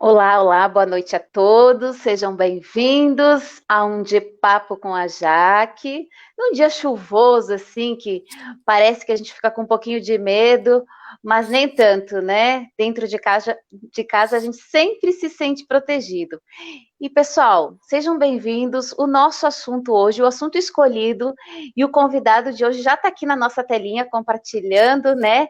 Olá, olá, boa noite a todos, sejam bem-vindos a um De Papo com a Jaque. Num dia chuvoso, assim, que parece que a gente fica com um pouquinho de medo, mas nem tanto, né? Dentro de casa a gente sempre se sente protegido. E pessoal, sejam bem-vindos. O nosso assunto hoje, o assunto escolhido e o convidado de hoje já está aqui na nossa telinha compartilhando, né?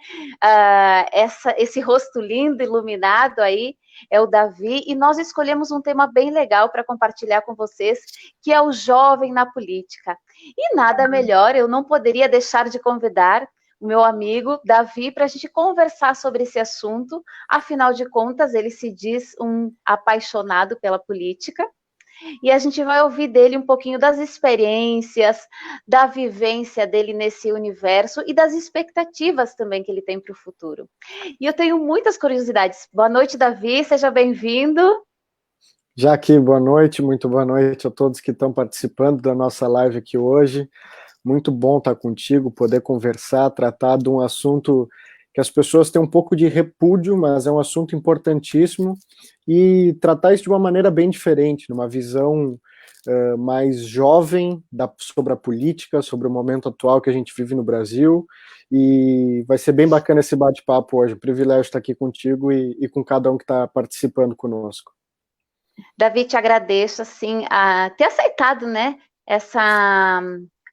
Esse rosto lindo, iluminado aí é o Davi, e nós escolhemos um tema bem legal para compartilhar com vocês, que é o jovem na política. E nada melhor, eu não poderia deixar de convidar o meu amigo Davi para a gente conversar sobre esse assunto. Afinal de contas, ele se diz um apaixonado pela política. E a gente vai ouvir dele um pouquinho das experiências, da vivência dele nesse universo e das expectativas também que ele tem para o futuro. E eu tenho muitas curiosidades. Boa noite, Davi, seja bem-vindo. Jaque, boa noite, muito boa noite a todos que estão participando da nossa live aqui hoje. Muito bom estar contigo, poder conversar, tratar de um assunto que as pessoas têm um pouco de repúdio, mas é um assunto importantíssimo, e tratar isso de uma maneira bem diferente, numa visão mais jovem sobre a política, sobre o momento atual que a gente vive no Brasil, e vai ser bem bacana esse bate-papo hoje. Privilégio estar aqui contigo e com cada um que está participando conosco. Davi, te agradeço assim a ter aceitado, né, essa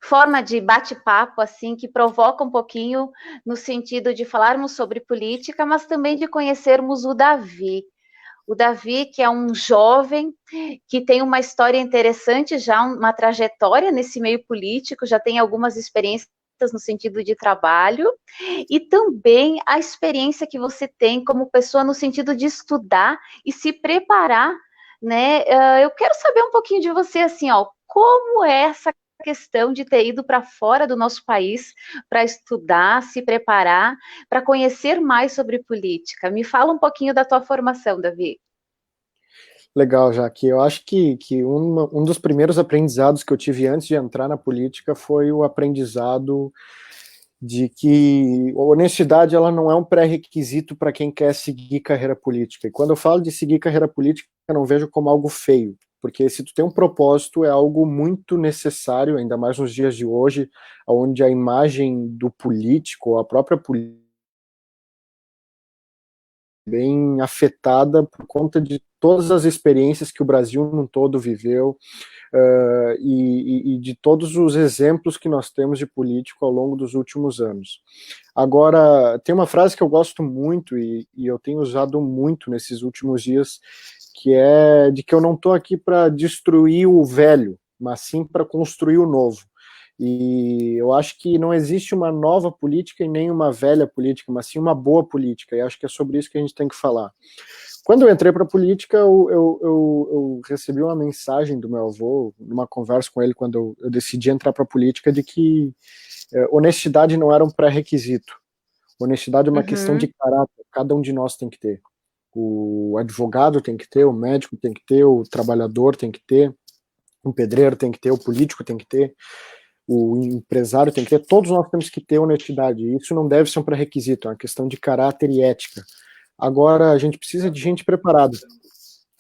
forma de bate-papo assim que provoca um pouquinho no sentido de falarmos sobre política, mas também de conhecermos o Davi. O Davi, que é um jovem que tem uma história interessante, já uma trajetória nesse meio político, já tem algumas experiências no sentido de trabalho, e também a experiência que você tem como pessoa no sentido de estudar e se preparar, né? Eu quero saber um pouquinho de você, assim, ó, como é essa questão de ter ido para fora do nosso país para estudar, se preparar, para conhecer mais sobre política. Me fala um pouquinho da tua formação, Davi. Legal, Jaque. Eu acho que um dos primeiros aprendizados que eu tive antes de entrar na política foi o aprendizado de que a honestidade ela não é um pré-requisito para quem quer seguir carreira política. E quando eu falo de seguir carreira política, eu não vejo como algo feio, porque se tu tem um propósito, é algo muito necessário, ainda mais nos dias de hoje, onde a imagem do político, a própria política, bem afetada por conta de todas as experiências que o Brasil num todo viveu, e de todos os exemplos que nós temos de político ao longo dos últimos anos. Agora, tem uma frase que eu gosto muito e eu tenho usado muito nesses últimos dias, que é de que eu não estou aqui para destruir o velho, mas sim para construir o novo. E eu acho que não existe uma nova política e nem uma velha política, mas sim uma boa política, e acho que é sobre isso que a gente tem que falar. Quando eu entrei para a política, eu recebi uma mensagem do meu avô, numa conversa com ele, quando eu decidi entrar para a política, de que honestidade não era um pré-requisito. Honestidade é uma questão de caráter, cada um de nós tem que ter. O advogado tem que ter, o médico tem que ter, o trabalhador tem que ter, o pedreiro tem que ter, o político tem que ter, o empresário tem que ter, todos nós temos que ter honestidade, e isso não deve ser um pré-requisito, é uma questão de caráter e ética. Agora, a gente precisa de gente preparada,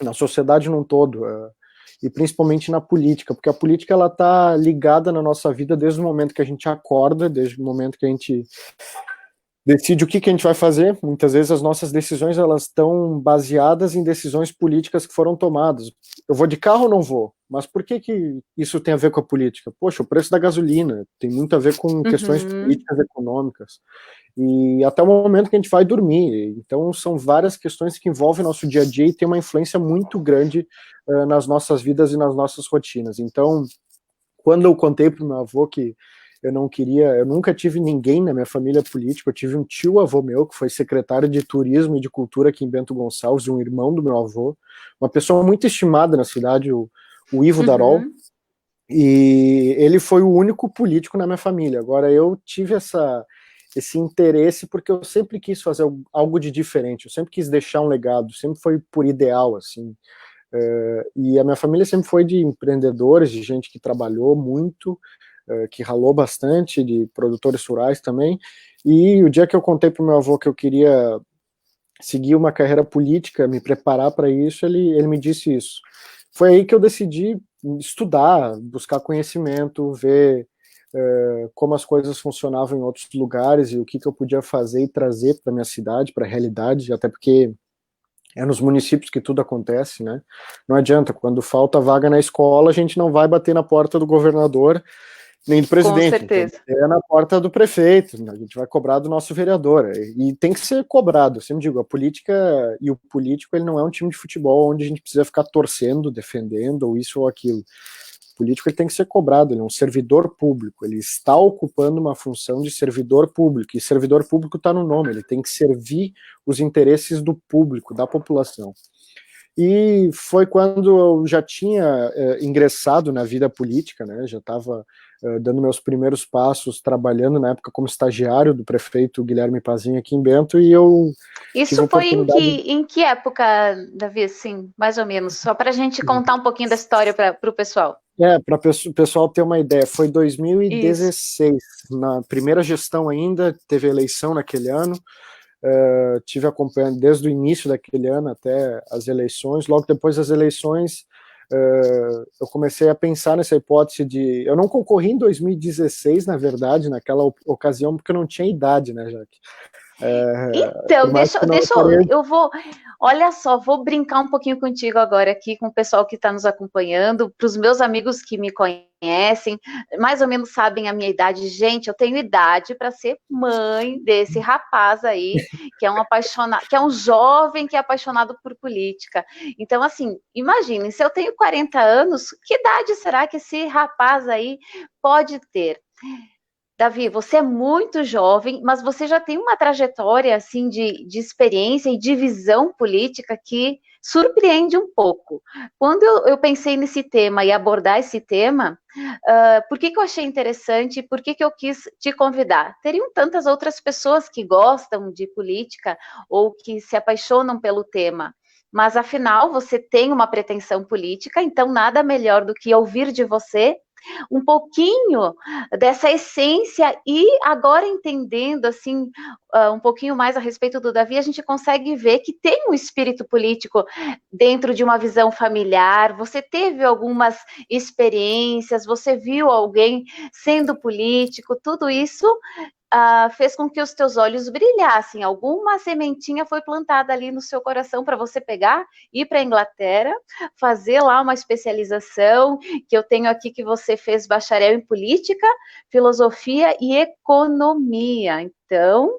na sociedade num todo, e principalmente na política, porque a política ela está ligada na nossa vida desde o momento que a gente acorda, desde o momento que a gente decide o que a gente vai fazer. Muitas vezes as nossas decisões elas estão baseadas em decisões políticas que foram tomadas. Eu vou de carro ou não vou? Mas por que isso tem a ver com a política? Poxa, o preço da gasolina tem muito a ver com questões políticas econômicas. E até o momento que a gente vai dormir. Então são várias questões que envolvem nosso dia a dia e tem uma influência muito grande nas nossas vidas e nas nossas rotinas. Então, quando eu contei para o meu avô que eu não queria, eu nunca tive ninguém na minha família política, eu tive um tio-avô meu, que foi secretário de Turismo e de Cultura aqui em Bento Gonçalves, um irmão do meu avô, uma pessoa muito estimada na cidade, o Ivo Darol, e ele foi o único político na minha família. Agora, eu tive esse interesse porque eu sempre quis fazer algo de diferente, eu sempre quis deixar um legado, sempre foi por ideal, assim, e a minha família sempre foi de empreendedores, de gente que trabalhou muito, que ralou bastante, de produtores rurais também, e o dia que eu contei pro meu avô que eu queria seguir uma carreira política, me preparar para isso, ele me disse isso. Foi aí que eu decidi estudar, buscar conhecimento, ver como as coisas funcionavam em outros lugares e o que eu podia fazer e trazer para minha cidade, para a realidade, até porque é nos municípios que tudo acontece, né? Não adianta, quando falta vaga na escola, a gente não vai bater na porta do governador nem do Com presidente, a gente vai certeza. bater na porta do prefeito, a gente vai cobrar do nosso vereador, e tem que ser cobrado, eu sempre digo, a política e o político, ele não é um time de futebol onde a gente precisa ficar torcendo, defendendo, ou isso ou aquilo. O político, ele tem que ser cobrado, ele é um servidor público, ele está ocupando uma função de servidor público, e servidor público está no nome, ele tem que servir os interesses do público, da população. E foi quando eu já tinha ingressado na vida política, né, já estava dando meus primeiros passos, trabalhando na época como estagiário do prefeito Guilherme Pazinho aqui em Bento, e eu tive a Isso foi oportunidade... em que época, Davi, assim, mais ou menos? Só para a gente contar um pouquinho da história para o pessoal. Para o pessoal ter uma ideia, foi Isso. 2016, na primeira gestão ainda, teve eleição naquele ano, tive acompanhando desde o início daquele ano até as eleições. Logo depois das eleições, eu comecei a pensar nessa hipótese de... Eu não concorri em 2016, na verdade, naquela ocasião, porque eu não tinha idade, né, Jaque? Então, eu vou, olha só, vou brincar um pouquinho contigo agora aqui, com o pessoal que está nos acompanhando, para os meus amigos que me conhecem, mais ou menos sabem a minha idade. Gente, eu tenho idade para ser mãe desse rapaz aí, que é um apaixonado, que é um jovem que é apaixonado por política. Então, assim, imaginem, se eu tenho 40 anos, que idade será que esse rapaz aí pode ter? Davi, você é muito jovem, mas você já tem uma trajetória assim de experiência e de visão política que surpreende um pouco. Quando eu pensei nesse tema e abordar esse tema, por que eu achei interessante e por que eu quis te convidar? Teriam tantas outras pessoas que gostam de política ou que se apaixonam pelo tema. Mas afinal, você tem uma pretensão política, então nada melhor do que ouvir de você um pouquinho dessa essência, e agora entendendo assim um pouquinho mais a respeito do Davi, a gente consegue ver que tem um espírito político dentro de uma visão familiar. Você teve algumas experiências, você viu alguém sendo político, tudo isso fez com que os teus olhos brilhassem. Alguma sementinha foi plantada ali no seu coração para você pegar, ir para a Inglaterra, fazer lá uma especialização, que eu tenho aqui que você fez bacharel em política, filosofia e economia. Então,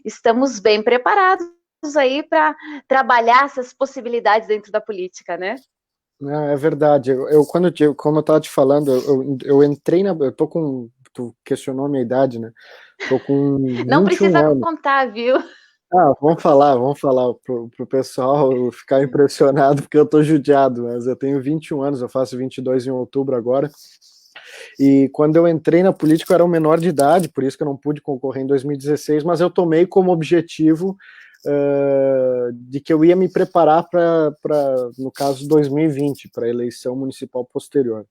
estamos bem preparados aí para trabalhar essas possibilidades dentro da política, né? É verdade. Como eu estava te falando, eu entrei na... Eu tô com... Tu questionou a minha idade, né? Tô com Não 21 precisa anos. contar, viu? Vamos falar pro pessoal ficar impressionado, porque eu tô judiado, mas eu tenho 21 anos, eu faço 22 em outubro agora. E quando eu entrei na política eu era um menor de idade, por isso que eu não pude concorrer em 2016, mas eu tomei como objetivo de que eu ia me preparar para, no caso, 2020, para a eleição municipal posterior.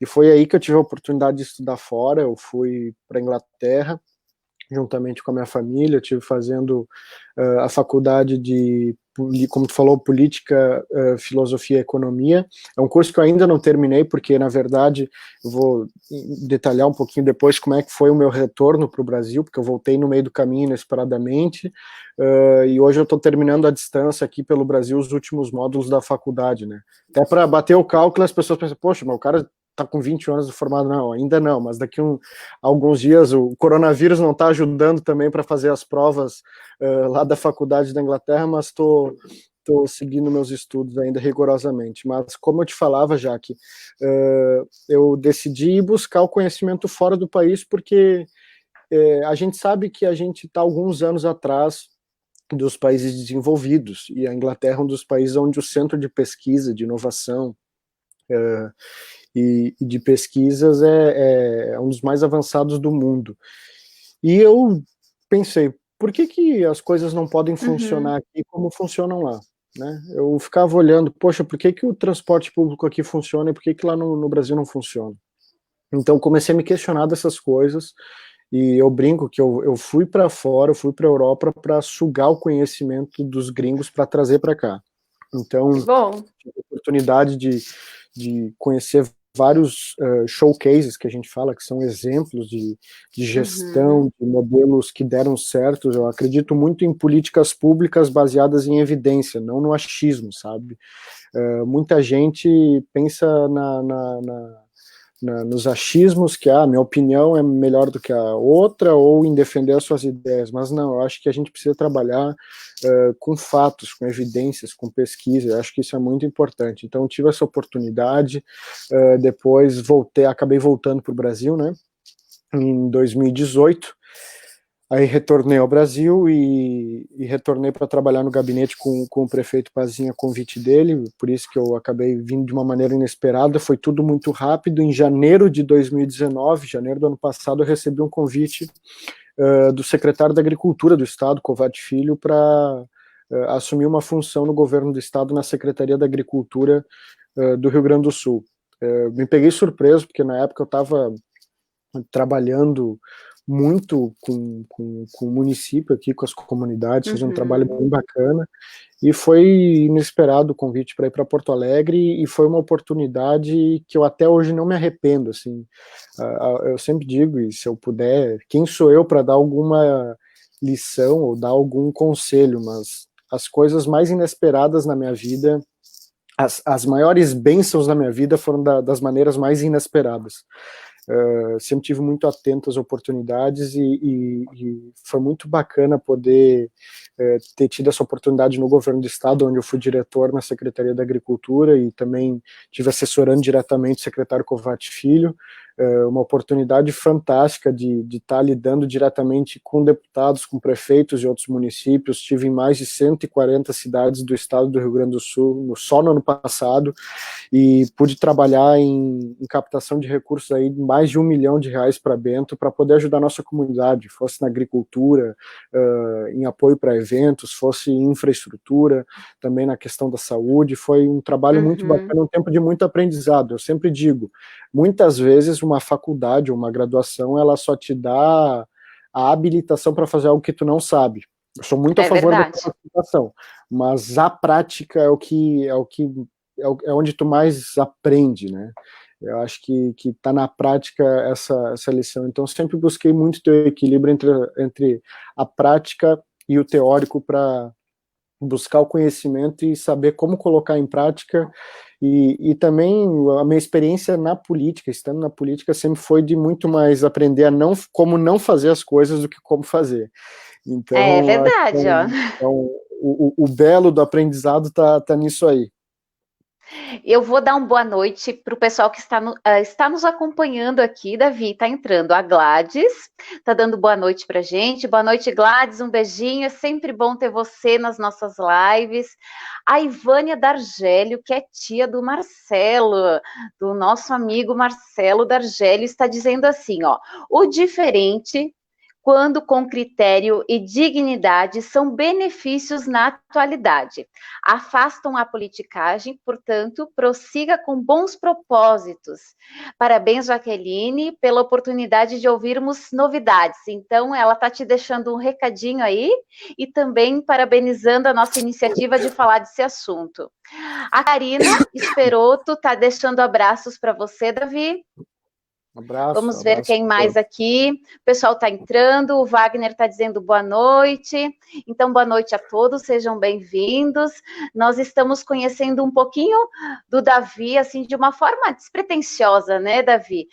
E foi aí que eu tive a oportunidade de estudar fora. Eu fui para a Inglaterra, juntamente com a minha família, eu estive fazendo a faculdade de, como tu falou, Política, Filosofia e Economia. É um curso que eu ainda não terminei, porque, na verdade, eu vou detalhar um pouquinho depois como é que foi o meu retorno para o Brasil, porque eu voltei no meio do caminho, inesperadamente, e hoje eu estou terminando à distância aqui pelo Brasil os últimos módulos da faculdade, né? Até para bater o cálculo, as pessoas pensam, poxa, mas o cara tá com 20 anos de formado. Não, ainda não, mas daqui alguns dias o coronavírus não está ajudando também para fazer as provas lá da faculdade da Inglaterra, mas estou seguindo meus estudos ainda rigorosamente. Mas como eu te falava, Jaque, eu decidi buscar o conhecimento fora do país, porque a gente sabe que a gente está alguns anos atrás dos países desenvolvidos, e a Inglaterra é um dos países onde o centro de pesquisa, de inovação, e de pesquisas é um dos mais avançados do mundo. E eu pensei, por que as coisas não podem funcionar aqui como funcionam lá? Né? Eu ficava olhando, poxa, por que o transporte público aqui funciona e por que lá no Brasil não funciona? Então comecei a me questionar dessas coisas, E eu brinco que eu fui para fora, eu fui para a Europa para sugar o conhecimento dos gringos para trazer para cá. Então, tive a oportunidade de conhecer vários showcases, que a gente fala, que são exemplos de gestão, de modelos que deram certo. Eu acredito muito em políticas públicas baseadas em evidência, não no achismo, sabe? Muita gente pensa nos achismos, que a minha opinião é melhor do que a outra, ou em defender as suas ideias, mas não, eu acho que a gente precisa trabalhar com fatos, com evidências, com pesquisa, eu acho que isso é muito importante. Então, tive essa oportunidade, depois acabei voltando para o Brasil, né, em 2018, aí retornei ao Brasil e retornei para trabalhar no gabinete com o prefeito Pazinha, a convite dele, por isso que eu acabei vindo de uma maneira inesperada, foi tudo muito rápido. Em janeiro de 2019, janeiro do ano passado, eu recebi um convite do secretário da Agricultura do Estado, Kovács Filho, para assumir uma função no governo do Estado na Secretaria da Agricultura do Rio Grande do Sul. Me peguei surpreso, porque na época eu estava trabalhando muito com o município aqui, com as comunidades, fazendo um trabalho bem bacana, e foi inesperado o convite para ir para Porto Alegre, e foi uma oportunidade que eu até hoje não me arrependo, assim, eu sempre digo, e se eu puder, quem sou eu para dar alguma lição ou dar algum conselho, mas as coisas mais inesperadas na minha vida, as maiores bênçãos da minha vida foram das maneiras mais inesperadas. Sempre tive muito atento às oportunidades e foi muito bacana poder ter tido essa oportunidade no governo do estado, onde eu fui diretor na Secretaria da Agricultura e também tive assessorando diretamente o secretário Kovács Filho, uma oportunidade fantástica de estar lidando diretamente com deputados, com prefeitos de outros municípios. Estive em mais de 140 cidades do estado do Rio Grande do Sul, só no ano passado, e pude trabalhar em captação de recursos aí de mais de R$1 milhão para Bento, para poder ajudar a nossa comunidade, fosse na agricultura, em apoio para eventos, fosse em infraestrutura, também na questão da saúde. Foi um trabalho muito bacana, um tempo de muito aprendizado. Eu sempre digo, muitas vezes uma faculdade, uma graduação, ela só te dá a habilitação para fazer algo que tu não sabe. Eu sou muito a favor da capacitação, mas a prática é onde tu mais aprende, né? Eu acho que tá na prática essa lição. Então, sempre busquei muito ter o equilíbrio entre a prática e o teórico para buscar o conhecimento e saber como colocar em prática. E também a minha experiência na política, estando na política, sempre foi de muito mais aprender como não fazer as coisas do que como fazer. Então, é verdade, ó. Então, o belo do aprendizado tá nisso aí. Eu vou dar uma boa noite para o pessoal que está nos acompanhando aqui. Davi, está entrando a Gladys, está dando boa noite para a gente. Boa noite, Gladys, um beijinho. É sempre bom ter você nas nossas lives. A Ivânia D'Argélio, que é tia do Marcelo, do nosso amigo Marcelo D'Argélio, está dizendo assim, ó, o diferente, quando com critério e dignidade, são benefícios na atualidade. Afastam a politicagem, portanto, prossiga com bons propósitos. Parabéns, Jaqueline, pela oportunidade de ouvirmos novidades. Então, ela está te deixando um recadinho aí e também parabenizando a nossa iniciativa de falar desse assunto. A Karina Esperoto está deixando abraços para você, Davi. Abraço, vamos ver quem mais aqui. O pessoal está entrando, o Wagner está dizendo boa noite. Então, boa noite a todos, sejam bem-vindos. Nós estamos conhecendo um pouquinho do Davi, assim, de uma forma despretensiosa, né, Davi?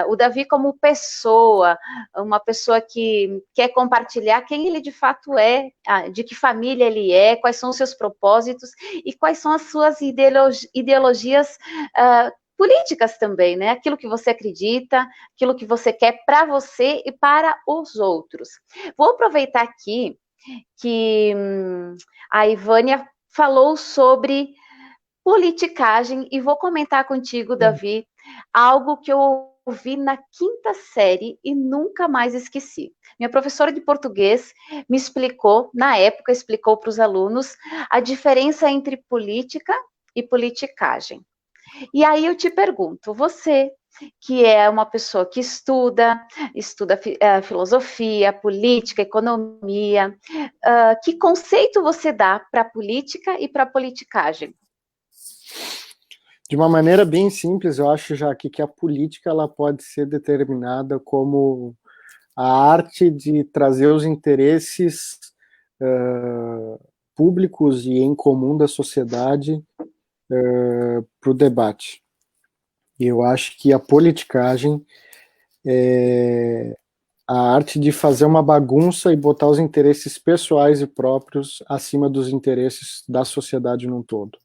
O Davi como pessoa, uma pessoa que quer compartilhar quem ele de fato é, de que família ele é, quais são os seus propósitos e quais são as suas ideologias políticas também, né? Aquilo que você acredita, aquilo que você quer para você e para os outros. Vou aproveitar aqui que a Ivânia falou sobre politicagem e vou comentar contigo, Davi, algo que eu ouvi na 5ª série e nunca mais esqueci. Minha professora de português me explicou, na época explicou para os alunos a diferença entre política e politicagem. E aí eu te pergunto, você que é uma pessoa que estuda filosofia, política, economia. Que conceito você dá para a política e para a politicagem? De uma maneira bem simples, eu acho já que a política ela pode ser determinada como a arte de trazer os interesses públicos e em comum da sociedade para o debate. E eu acho que a politicagem é a arte de fazer uma bagunça e botar os interesses pessoais e próprios acima dos interesses da sociedade num todo.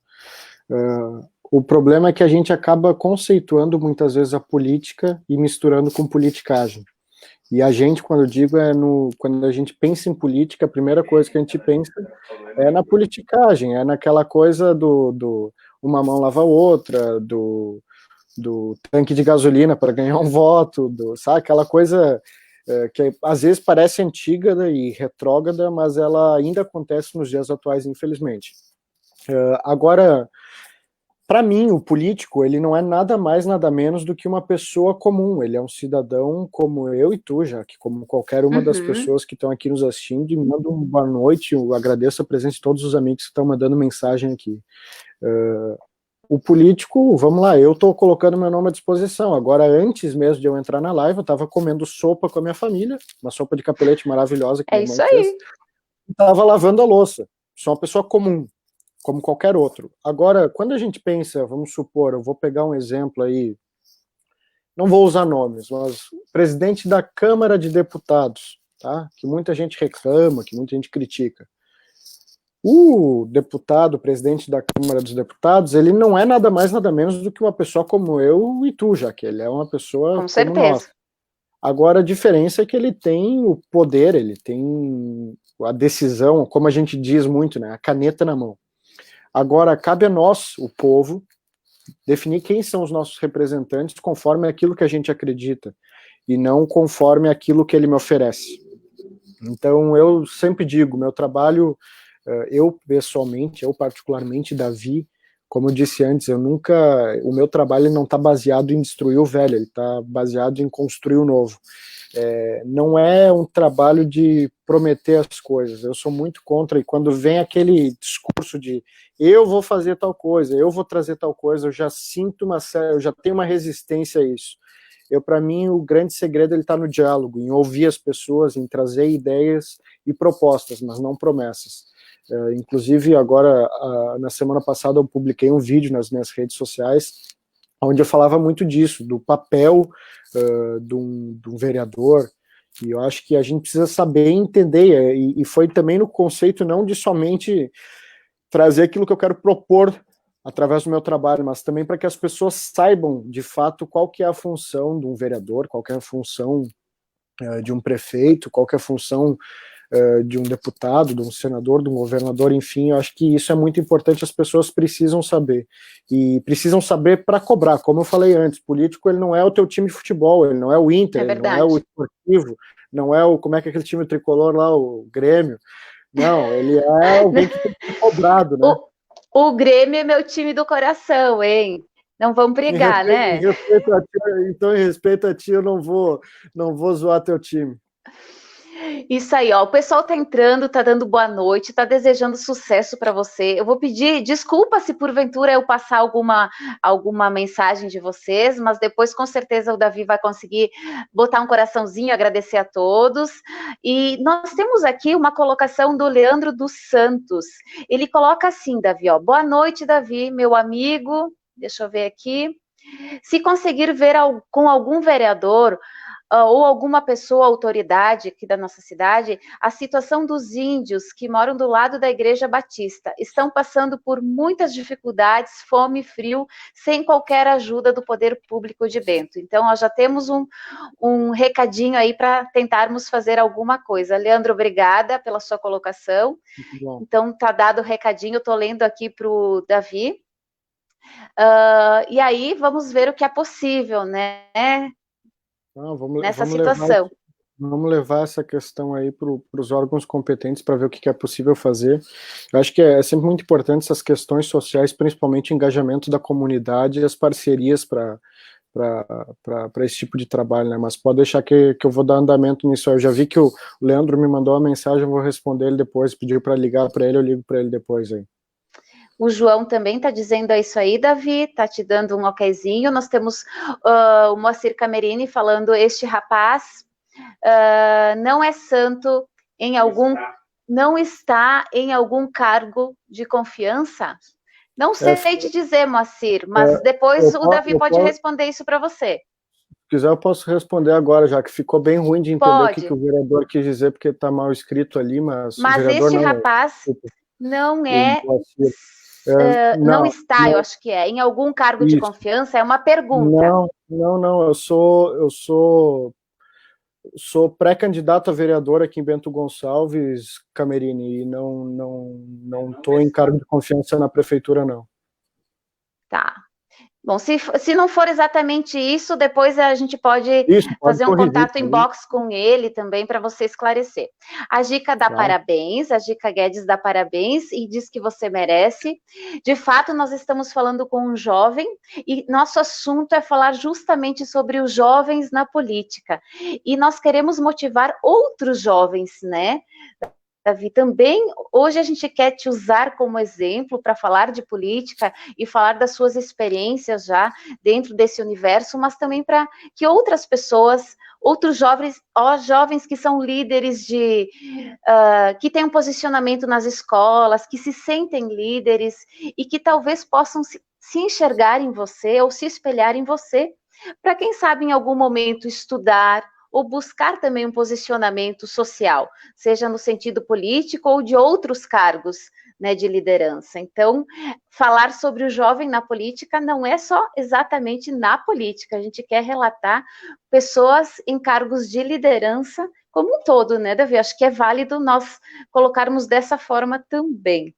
O problema é que a gente acaba conceituando muitas vezes a política e misturando com politicagem. E a gente, quando eu digo, quando a gente pensa em política, a primeira coisa que a gente pensa é na politicagem, é naquela coisa do uma mão lava a outra, do tanque de gasolina para ganhar um voto, sabe? Aquela coisa que às vezes parece antiga e retrógrada, mas ela ainda acontece nos dias atuais, infelizmente. Agora, para mim, o político, ele não é nada mais, nada menos do que uma pessoa comum. Ele é um cidadão como eu e tu, já que como qualquer uma das pessoas que estão aqui nos assistindo, e mando uma boa noite, eu agradeço a presença de todos os amigos que estão mandando mensagem aqui. O político, vamos lá, eu estou colocando meu nome à disposição. Agora, antes mesmo de eu entrar na live, eu estava comendo sopa com a minha família, uma sopa de capelete maravilhosa que minha mãe fez. Estava lavando a louça. Sou uma pessoa comum, como qualquer outro. Agora, quando a gente pensa, vamos supor, eu vou pegar um exemplo aí, não vou usar nomes, mas presidente da Câmara de Deputados, tá? Que muita gente reclama, que muita gente critica. O deputado, presidente da Câmara dos Deputados, ele não é nada mais, nada menos do que uma pessoa como eu e tu, já que ele é uma pessoa com certeza. Nós. Agora, a diferença é que ele tem o poder, ele tem a decisão, como a gente diz muito, né, a caneta na mão. Agora, cabe a nós, o povo, definir quem são os nossos representantes conforme aquilo que a gente acredita, e não conforme aquilo que ele me oferece. Então, eu sempre digo, meu trabalho... Eu, pessoalmente, eu particularmente, Davi, como eu disse antes, o meu trabalho não está baseado em destruir o velho, ele está baseado em construir o novo. Não é um trabalho de prometer as coisas, eu sou muito contra, e quando vem aquele discurso de eu vou fazer tal coisa, eu vou trazer tal coisa, eu já sinto eu já tenho uma resistência a isso. Para mim, o grande segredo está no diálogo, em ouvir as pessoas, em trazer ideias e propostas, mas não promessas. Inclusive, agora, na semana passada, eu publiquei um vídeo nas minhas redes sociais, onde eu falava muito disso, do papel de um vereador, e eu acho que a gente precisa saber entender, e foi também no conceito não de somente trazer aquilo que eu quero propor através do meu trabalho, mas também para que as pessoas saibam, de fato, qual que é a função de um vereador, qual que é a função de um prefeito, qual que é a função de um deputado, de um senador, de um governador, enfim, eu acho que isso é muito importante, as pessoas precisam saber, e precisam saber para cobrar, como eu falei antes, político ele não é o teu time de futebol, ele não é o Inter, ele não é o Esportivo, não é como é que é aquele time tricolor lá, o Grêmio, não, ele é alguém que tem que ser cobrado, né? O Grêmio é meu time do coração, hein? Não vamos brigar, né? Então, em respeito a ti, eu não vou zoar teu time. Isso aí, ó. O pessoal tá entrando, tá dando boa noite, tá desejando sucesso para você. Eu vou pedir desculpa se porventura eu passar alguma mensagem de vocês, mas depois com certeza o Davi vai conseguir botar um coraçãozinho, agradecer a todos. E nós temos aqui uma colocação do Leandro dos Santos. Ele coloca assim, Davi, ó. Boa noite, Davi, meu amigo. Deixa eu ver aqui. Se conseguir ver com algum vereador ou alguma pessoa, autoridade aqui da nossa cidade, a situação dos índios que moram do lado da Igreja Batista. Estão passando por muitas dificuldades, fome e frio, sem qualquer ajuda do poder público de Bento. Então, nós já temos um recadinho aí para tentarmos fazer alguma coisa. Leandro, obrigada pela sua colocação. Então, está dado o recadinho, eu estou lendo aqui para o Davi. E aí, vamos ver o que é possível, né? Nessa situação. Vamos levar essa questão aí para os órgãos competentes para ver o que é possível fazer. Eu acho que é sempre muito importante essas questões sociais, principalmente o engajamento da comunidade e as parcerias para para esse tipo de trabalho, né? Mas pode deixar que eu vou dar andamento nisso. Eu já vi que o Leandro me mandou uma mensagem, eu vou responder ele depois, pediu para ligar para ele, eu ligo para ele depois aí. O João também está dizendo isso aí, Davi, está te dando um okzinho. Nós temos o Moacir Camerini falando, este rapaz não é santo em algum... Não está em algum cargo de confiança? Não sei te dizer, Moacir, mas depois o Davi pode responder isso para você. Se quiser, eu posso responder agora, já que ficou bem ruim de entender o que o vereador quis dizer, porque está mal escrito ali, mas o vereador este rapaz não é... não está, eu acho que é, em algum cargo de confiança, é uma pergunta. Não, eu sou pré-candidato a vereador aqui em Bento Gonçalves, Camerini, e não estou em cargo de confiança na prefeitura, não. Tá. Bom, se não for exatamente isso, depois a gente pode fazer um contato inbox com ele também para você esclarecer. A Gica dá parabéns, a Gica Guedes dá parabéns e diz que você merece. De fato, nós estamos falando com um jovem e nosso assunto é falar justamente sobre os jovens na política. E nós queremos motivar outros jovens, né? Davi, também hoje a gente quer te usar como exemplo para falar de política e falar das suas experiências já dentro desse universo, mas também para que outras pessoas, outros jovens que são líderes que têm um posicionamento nas escolas, que se sentem líderes e que talvez possam se enxergar em você ou se espelhar em você, para quem sabe em algum momento estudar, ou buscar também um posicionamento social, seja no sentido político ou de outros cargos, né, de liderança. Então, falar sobre o jovem na política não é só exatamente na política, a gente quer relatar pessoas em cargos de liderança como um todo, né, Davi? Acho que é válido nós colocarmos dessa forma também.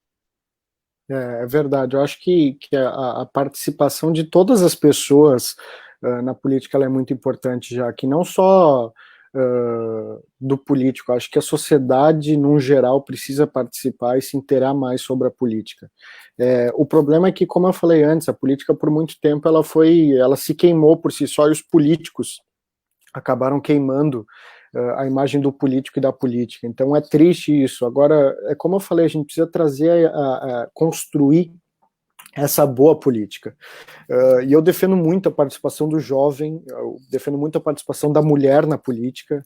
É verdade, eu acho que a participação de todas as pessoas na política ela é muito importante, já que não só do político, acho que a sociedade, num geral, precisa participar e se inteirar mais sobre a política. O problema é que, como eu falei antes, a política por muito tempo ela se queimou por si só, e os políticos acabaram queimando a imagem do político e da política. Então é triste isso. Agora, é como eu falei, a gente precisa trazer, construir essa boa política. E eu defendo muito a participação do jovem, eu defendo muito a participação da mulher na política.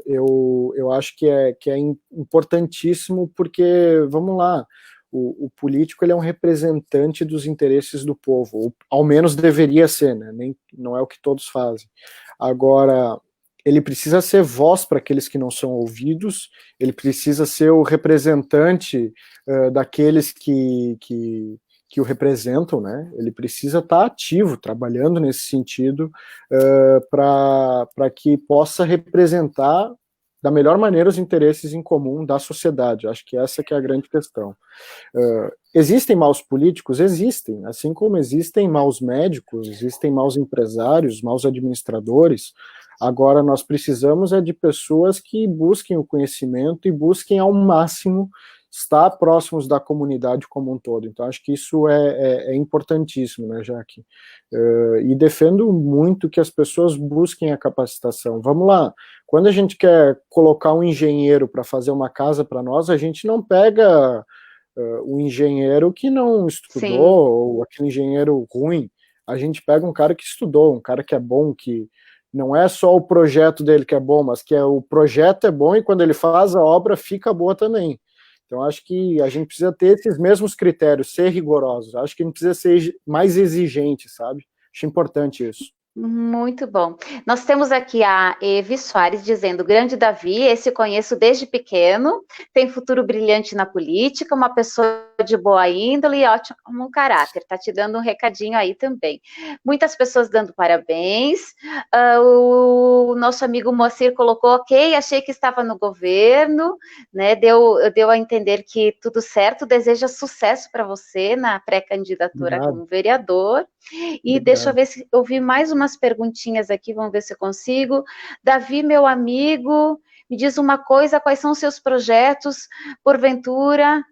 Eu acho que é importantíssimo porque, vamos lá, o político ele é um representante dos interesses do povo, ou ao menos deveria ser, né? Não é o que todos fazem. Agora, ele precisa ser voz para aqueles que não são ouvidos, ele precisa ser o representante daqueles que o representam, né? Ele precisa estar ativo, trabalhando nesse sentido, para que possa representar da melhor maneira os interesses em comum da sociedade. Acho que essa que é a grande questão. Existem maus políticos? Existem, assim como existem maus médicos, existem maus empresários, maus administradores. Agora, nós precisamos de pessoas que busquem o conhecimento e busquem ao máximo estar próximos da comunidade como um todo. Então, acho que isso é importantíssimo, né, Jaque? E defendo muito que as pessoas busquem a capacitação. Vamos lá, quando a gente quer colocar um engenheiro para fazer uma casa para nós, a gente não pega um engenheiro que não estudou, Sim. Ou aquele engenheiro ruim. A gente pega um cara que estudou, um cara que é bom, que não é só o projeto dele que é bom, mas que o projeto é bom e quando ele faz a obra fica boa também. Então acho que a gente precisa ter esses mesmos critérios, ser rigorosos. Acho que a gente precisa ser mais exigente, sabe? Acho importante isso. Muito bom. Nós temos aqui a Eve Soares dizendo: grande Davi, esse conheço desde pequeno, tem futuro brilhante na política, uma pessoa de boa índole e ótimo caráter. Tá te dando um recadinho aí também. Muitas pessoas dando parabéns. O nosso amigo Moacir colocou: ok, achei que estava no governo, né? Deu a entender que tudo certo, deseja sucesso para você na pré-candidatura como vereador. E Obrigado. Deixa eu ver se eu vi mais umas perguntinhas aqui, vamos ver se eu consigo. Davi, meu amigo, me diz uma coisa, quais são os seus projetos, porventura,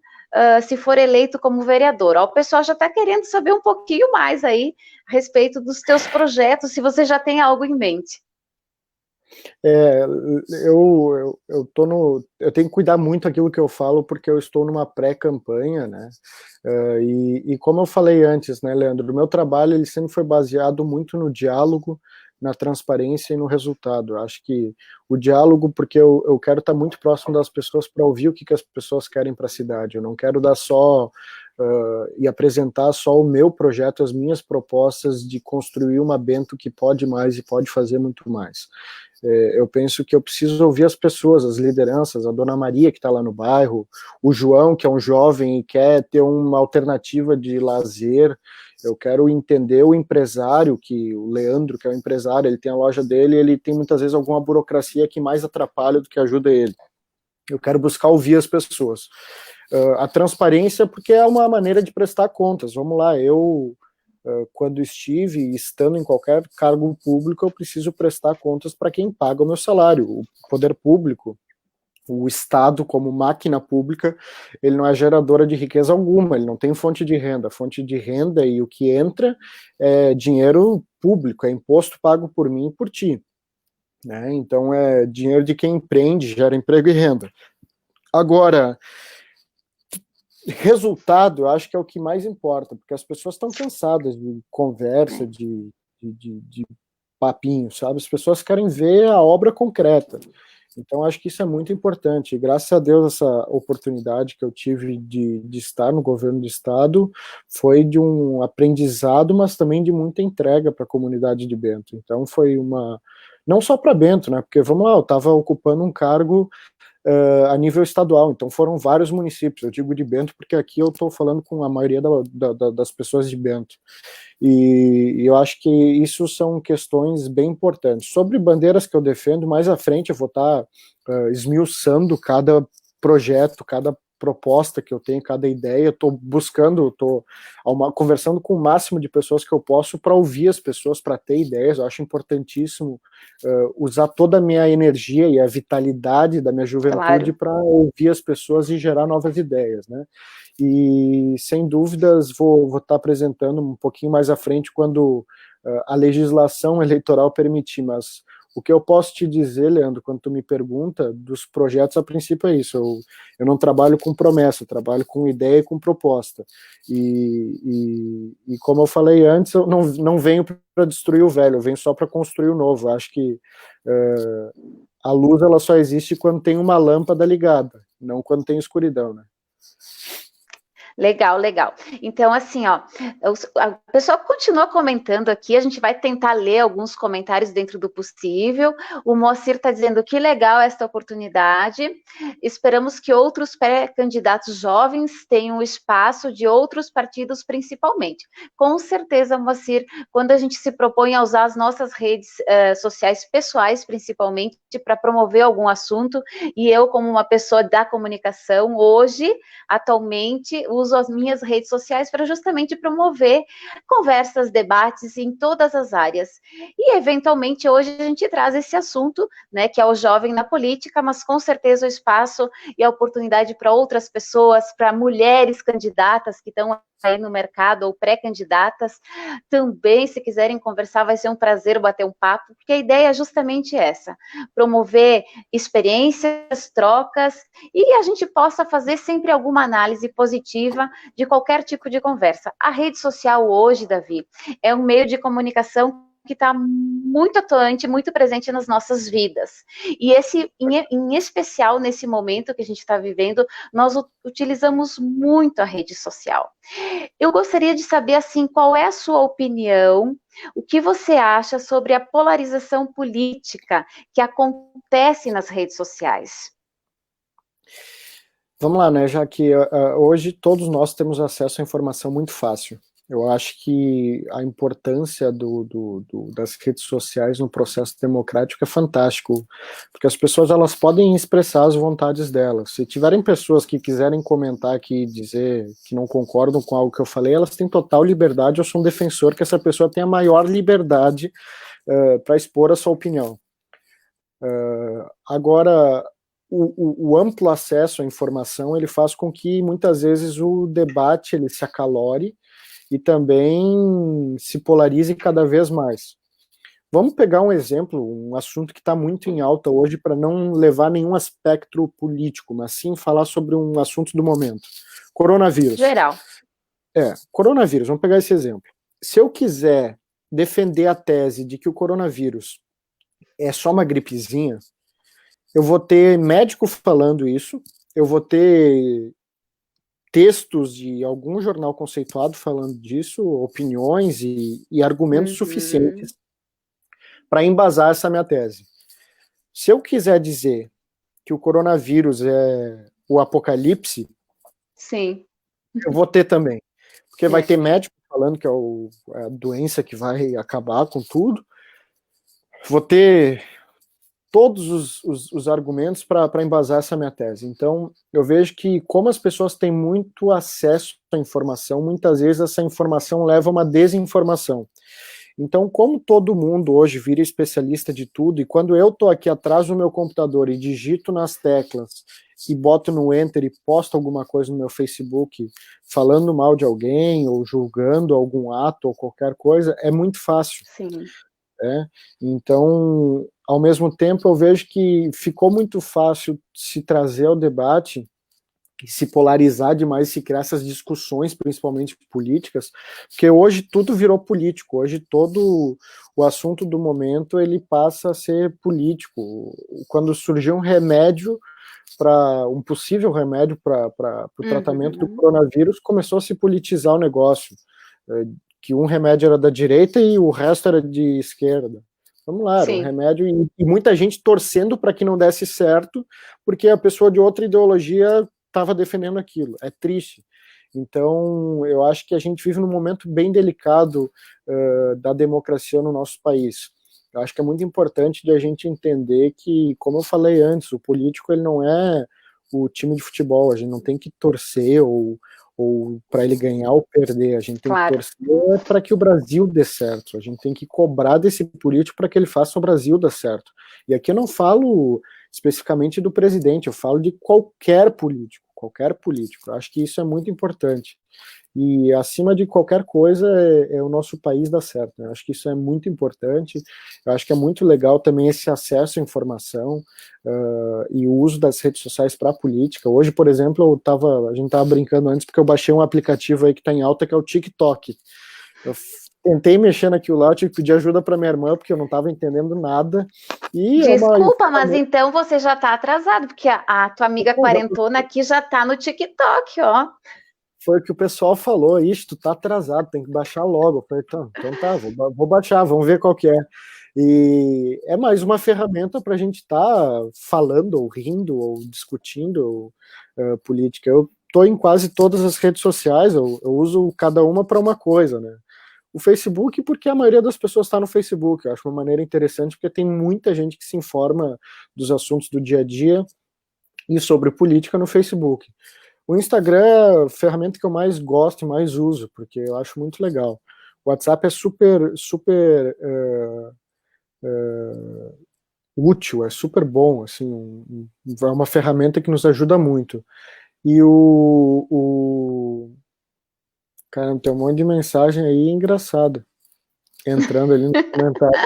se for eleito como vereador. Ó, o pessoal já está querendo saber um pouquinho mais aí a respeito dos teus projetos, se você já tem algo em mente. Eu tenho que cuidar muito aquilo que eu falo, porque eu estou numa pré-campanha, né? E como eu falei antes, né, Leandro, o meu trabalho ele sempre foi baseado muito no diálogo, na transparência e no resultado. Eu acho que o diálogo, porque eu quero estar muito próximo das pessoas para ouvir o que as pessoas querem para a cidade. Eu não quero dar só e apresentar só o meu projeto, as minhas propostas de construir uma Bento que pode mais e pode fazer muito mais. Eu penso que eu preciso ouvir as pessoas, as lideranças, a Dona Maria que está lá no bairro, o João, que é um jovem e quer ter uma alternativa de lazer. Eu quero entender o empresário, o Leandro, que é o empresário, ele tem a loja dele, ele tem muitas vezes alguma burocracia que mais atrapalha do que ajuda ele. Eu quero buscar ouvir as pessoas. A transparência, porque é uma maneira de prestar contas. Vamos lá, quando estive estando em qualquer cargo público, eu preciso prestar contas para quem paga o meu salário. O poder público, o Estado, como máquina pública, ele não é geradora de riqueza alguma, ele não tem fonte de renda. A fonte de renda e o que entra é dinheiro público, é imposto pago por mim e por ti. Né? Então é dinheiro de quem empreende, gera emprego e renda. Agora, resultado, eu acho que é o que mais importa, porque as pessoas estão cansadas de conversa, de papinho, sabe? As pessoas querem ver a obra concreta. Então, acho que isso é muito importante. E, graças a Deus, essa oportunidade que eu tive de estar no governo do estado foi de um aprendizado, mas também de muita entrega para a comunidade de Bento. Então, foi não só para Bento, né? Porque, vamos lá, eu estava ocupando um cargo a nível estadual, então foram vários municípios, eu digo de Bento porque aqui eu estou falando com a maioria das pessoas de Bento, e eu acho que isso são questões bem importantes. Sobre bandeiras que eu defendo, mais à frente eu vou estar esmiuçando cada projeto, cada proposta que eu tenho, cada ideia, estou buscando, conversando com o máximo de pessoas que eu posso para ouvir as pessoas, para ter ideias. Eu acho importantíssimo usar toda a minha energia e a vitalidade da minha juventude para ouvir as pessoas e gerar novas ideias, né? E, sem dúvidas, vou estar apresentando um pouquinho mais à frente quando a legislação eleitoral permitir, mas o que eu posso te dizer, Leandro, quando tu me pergunta dos projetos, a princípio é isso, eu não trabalho com promessa, eu trabalho com ideia e com proposta, e como eu falei antes, eu não venho para destruir o velho, eu venho só para construir o novo. Eu acho que a luz ela só existe quando tem uma lâmpada ligada, não quando tem escuridão, né? Legal, legal. Então, assim, ó, o pessoal continua comentando aqui, a gente vai tentar ler alguns comentários dentro do possível. O Moacir está dizendo que legal esta oportunidade. Esperamos que outros pré-candidatos jovens tenham espaço de outros partidos, principalmente. Com certeza, Moacir, quando a gente se propõe a usar as nossas redes sociais pessoais, principalmente, para promover algum assunto, e eu, como uma pessoa da comunicação, hoje, atualmente, uso as minhas redes sociais para justamente promover conversas, debates em todas as áreas. E, eventualmente, hoje a gente traz esse assunto, né, que é o jovem na política, mas com certeza o espaço e a oportunidade para outras pessoas, para mulheres candidatas que estão aí no mercado ou pré-candidatas, também, se quiserem conversar, vai ser um prazer bater um papo, porque a ideia é justamente essa, promover experiências, trocas, e a gente possa fazer sempre alguma análise positiva de qualquer tipo de conversa. A rede social hoje, Davi, é um meio de comunicação que está muito atuante, muito presente nas nossas vidas. E em especial, nesse momento que a gente está vivendo, nós utilizamos muito a rede social. Eu gostaria de saber, assim, qual é a sua opinião, o que você acha sobre a polarização política que acontece nas redes sociais? Vamos lá, né, já que hoje todos nós temos acesso à informação muito fácil. Eu acho que a importância das redes sociais no processo democrático é fantástico, porque as pessoas elas podem expressar as vontades delas. Se tiverem pessoas que quiserem comentar aqui e dizer que não concordam com algo que eu falei, elas têm total liberdade. Eu sou um defensor que essa pessoa tenha maior liberdade para expor a sua opinião. Agora, o amplo acesso à informação, ele faz com que, muitas vezes, o debate ele se acalore e também se polarize cada vez mais. Vamos pegar um exemplo, um assunto que está muito em alta hoje, para não levar nenhum aspecto político, mas sim falar sobre um assunto do momento. Coronavírus. Geral. Coronavírus, vamos pegar esse exemplo. Se eu quiser defender a tese de que o coronavírus é só uma gripezinha, eu vou ter médico falando isso, eu vou ter textos de algum jornal conceituado falando disso, opiniões e argumentos suficientes para embasar essa minha tese. Se eu quiser dizer que o coronavírus é o apocalipse, sim, eu vou ter também. Porque vai ter médico falando que é a doença que vai acabar com tudo. Vou ter todos os argumentos para embasar essa minha tese. Então, eu vejo que, como as pessoas têm muito acesso à informação, muitas vezes essa informação leva a uma desinformação. Então, como todo mundo hoje vira especialista de tudo, e quando eu estou aqui atrás do meu computador e digito nas teclas, e boto no Enter e posto alguma coisa no meu Facebook falando mal de alguém, ou julgando algum ato, ou qualquer coisa, é muito fácil. Sim. Então, ao mesmo tempo, eu vejo que ficou muito fácil se trazer ao debate, se polarizar demais, se criar essas discussões, principalmente políticas, porque hoje tudo virou político, hoje todo o assunto do momento ele passa a ser político. Quando surgiu um remédio, um possível remédio para o tratamento do coronavírus, começou a se politizar o negócio, que um remédio era da direita e o resto era de esquerda. Vamos lá, era um remédio, e muita gente torcendo para que não desse certo, porque a pessoa de outra ideologia estava defendendo aquilo. É triste. Então, eu acho que a gente vive num momento bem delicado da democracia no nosso país. Eu acho que é muito importante de a gente entender que, como eu falei antes, o político ele não é o time de futebol, a gente não tem que torcer ou para ele ganhar ou perder, a gente tem que torcer para que o Brasil dê certo, a gente tem que cobrar desse político para que ele faça o Brasil dar certo. E aqui eu não falo especificamente do presidente, eu falo de qualquer político. Eu acho que isso é muito importante. E acima de qualquer coisa é o nosso país dar certo, né? Eu acho que isso é muito importante. Eu acho que é muito legal também esse acesso à informação e o uso das redes sociais para a política. Hoje, por exemplo, a gente estava brincando antes porque eu baixei um aplicativo aí que está em alta, que é o TikTok. Eu tentei mexer naquilo lá, eu tive que pedir ajuda para minha irmã, porque eu não estava entendendo nada. Desculpa, mas então você já está atrasado, porque a tua amiga quarentona aqui já está no TikTok, ó. Foi o que o pessoal falou, tu tá atrasado, tem que baixar logo. Eu falei, então tá, vou baixar, vamos ver qual que é. E é mais uma ferramenta para a gente estar falando, ou rindo, ou discutindo política. Eu estou em quase todas as redes sociais, eu uso cada uma para uma coisa, né? O Facebook, porque a maioria das pessoas está no Facebook. Eu acho uma maneira interessante, porque tem muita gente que se informa dos assuntos do dia a dia e sobre política no Facebook. O Instagram é a ferramenta que eu mais gosto e mais uso, porque eu acho muito legal. O WhatsApp é super útil, é super bom, assim, é uma ferramenta que nos ajuda muito. E cara, tem um monte de mensagem aí engraçada entrando ali no comentário.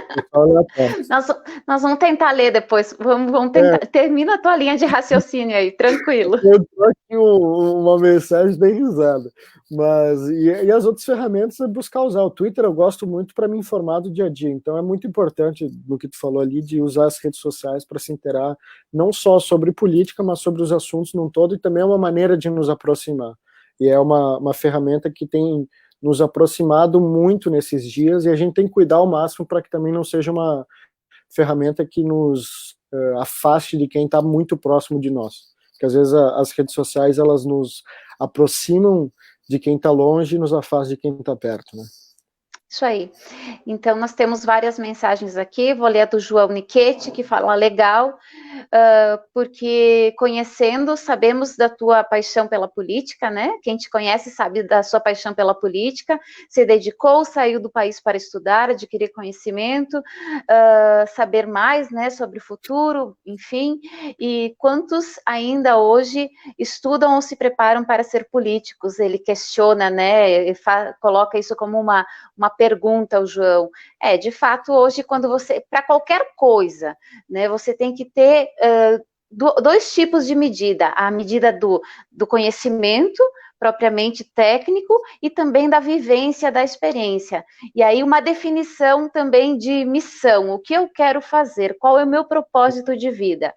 Nós vamos tentar ler depois. Vamos tentar. Termina a tua linha de raciocínio aí, tranquilo. Eu tô aqui uma mensagem bem risada. E as outras ferramentas é buscar usar. O Twitter eu gosto muito para me informar do dia a dia. Então é muito importante, no que tu falou ali, de usar as redes sociais para se inteirar não só sobre política, mas sobre os assuntos num todo, e também é uma maneira de nos aproximar. E é uma ferramenta que tem nos aproximado muito nesses dias, e a gente tem que cuidar ao máximo para que também não seja uma ferramenta que nos afaste de quem está muito próximo de nós. Porque às vezes as redes sociais elas nos aproximam de quem está longe e nos afastam de quem está perto, né? Isso aí. Então, nós temos várias mensagens aqui, vou ler a do João Niquete, que fala legal, porque conhecendo, sabemos da tua paixão pela política, né? Quem te conhece sabe da sua paixão pela política, se dedicou, saiu do país para estudar, adquirir conhecimento, saber mais, né, sobre o futuro, enfim, e quantos ainda hoje estudam ou se preparam para ser políticos? Ele questiona, né, e coloca isso como uma pergunta ao João. De fato, hoje, quando você, para qualquer coisa, né, você tem que ter dois tipos de medida: a medida do conhecimento propriamente técnico e também da vivência, da experiência. E aí uma definição também de missão: o que eu quero fazer, qual é o meu propósito de vida.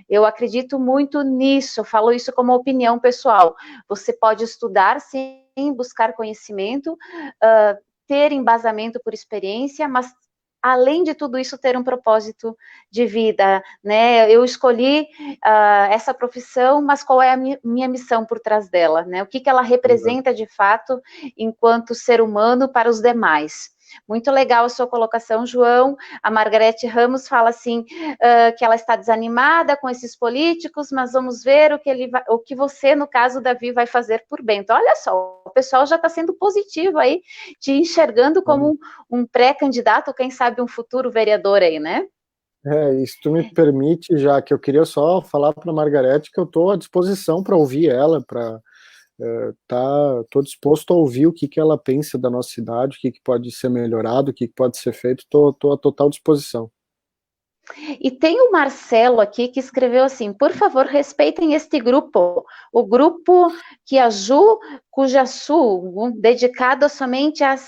Eu acredito muito nisso, falo isso como opinião pessoal. Você pode estudar, sim, buscar conhecimento, ter embasamento por experiência, mas além de tudo isso, ter um propósito de vida, né? Eu escolhi essa profissão, mas qual é a minha missão por trás dela, né? O que ela representa de fato enquanto ser humano para os demais. Muito legal a sua colocação, João. A Margarete Ramos fala assim, que ela está desanimada com esses políticos, mas vamos ver o que você, no caso, Davi, vai fazer por bem. Então, olha só, o pessoal já está sendo positivo aí, te enxergando como um pré-candidato, quem sabe um futuro vereador aí, né? E se tu me permite, já que eu queria só falar para a Margarete que eu estou à disposição para ouvir ela, para estou disposto a ouvir o que ela pensa da nossa cidade, o que pode ser melhorado, o que pode ser feito, estou à total disposição. E tem o Marcelo aqui que escreveu assim: por favor, respeitem este grupo, o grupo Kiaju Kujasu, dedicado somente a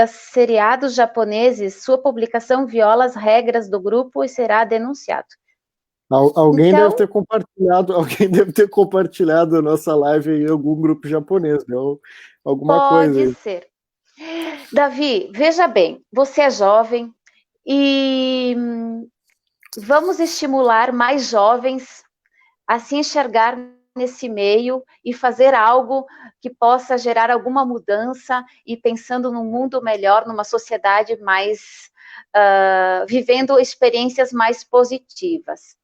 seriados japoneses. Sua publicação viola as regras do grupo e será denunciado. Alguém então, deve ter compartilhado a nossa live em algum grupo japonês, deu alguma coisa aí. Pode ser. Davi, veja bem, você é jovem e vamos estimular mais jovens a se enxergar nesse meio e fazer algo que possa gerar alguma mudança e pensando num mundo melhor, numa sociedade mais vivendo experiências mais positivas.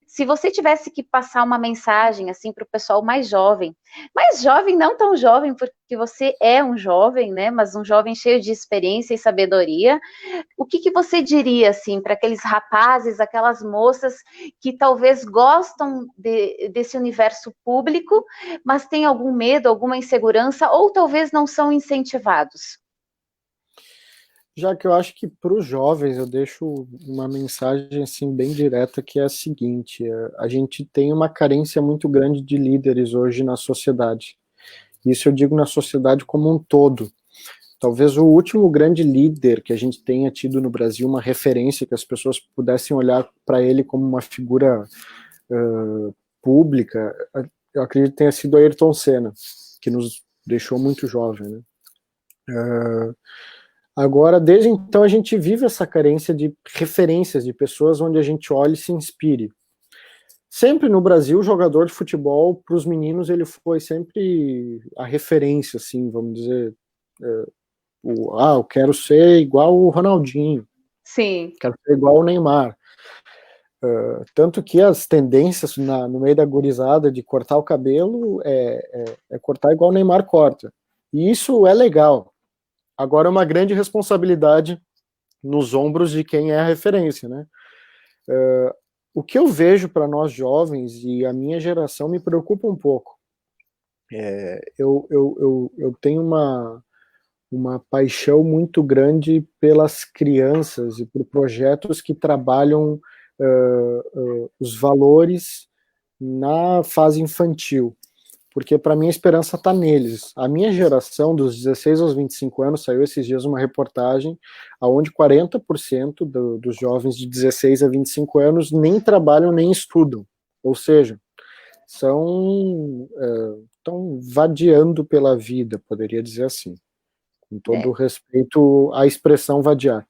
Se você tivesse que passar uma mensagem assim para o pessoal mais jovem, não tão jovem, porque você é um jovem, né? Mas um jovem cheio de experiência e sabedoria, o que você diria assim para aqueles rapazes, aquelas moças que talvez gostam desse universo público, mas têm algum medo, alguma insegurança, ou talvez não são incentivados? Já que eu acho que para os jovens eu deixo uma mensagem assim bem direta, que é a seguinte: a gente tem uma carência muito grande de líderes hoje na sociedade. Isso eu digo na sociedade como um todo. Talvez o último grande líder que a gente tenha tido no Brasil, uma referência que as pessoas pudessem olhar para ele como uma figura pública, eu acredito que tenha sido Ayrton Senna, que nos deixou muito jovem, né? Agora, desde então, a gente vive essa carência de referências, de pessoas onde a gente olhe e se inspire. Sempre no Brasil, o jogador de futebol, para os meninos, ele foi sempre a referência, assim, vamos dizer, eu quero ser igual o Ronaldinho. Sim. Quero ser igual o Neymar. Tanto que as tendências no meio da gurizada de cortar o cabelo é cortar igual o Neymar corta. E isso é legal. Agora é uma grande responsabilidade nos ombros de quem é a referência, né? O que eu vejo para nós jovens e a minha geração me preocupa um pouco. Eu tenho uma paixão muito grande pelas crianças e por projetos que trabalham os valores na fase infantil, porque para mim a esperança está neles. A minha geração, dos 16 aos 25 anos, saiu esses dias uma reportagem onde 40% dos jovens de 16 a 25 anos nem trabalham nem estudam, ou seja, estão vadiando pela vida, poderia dizer assim, com todo respeito à expressão vadiar.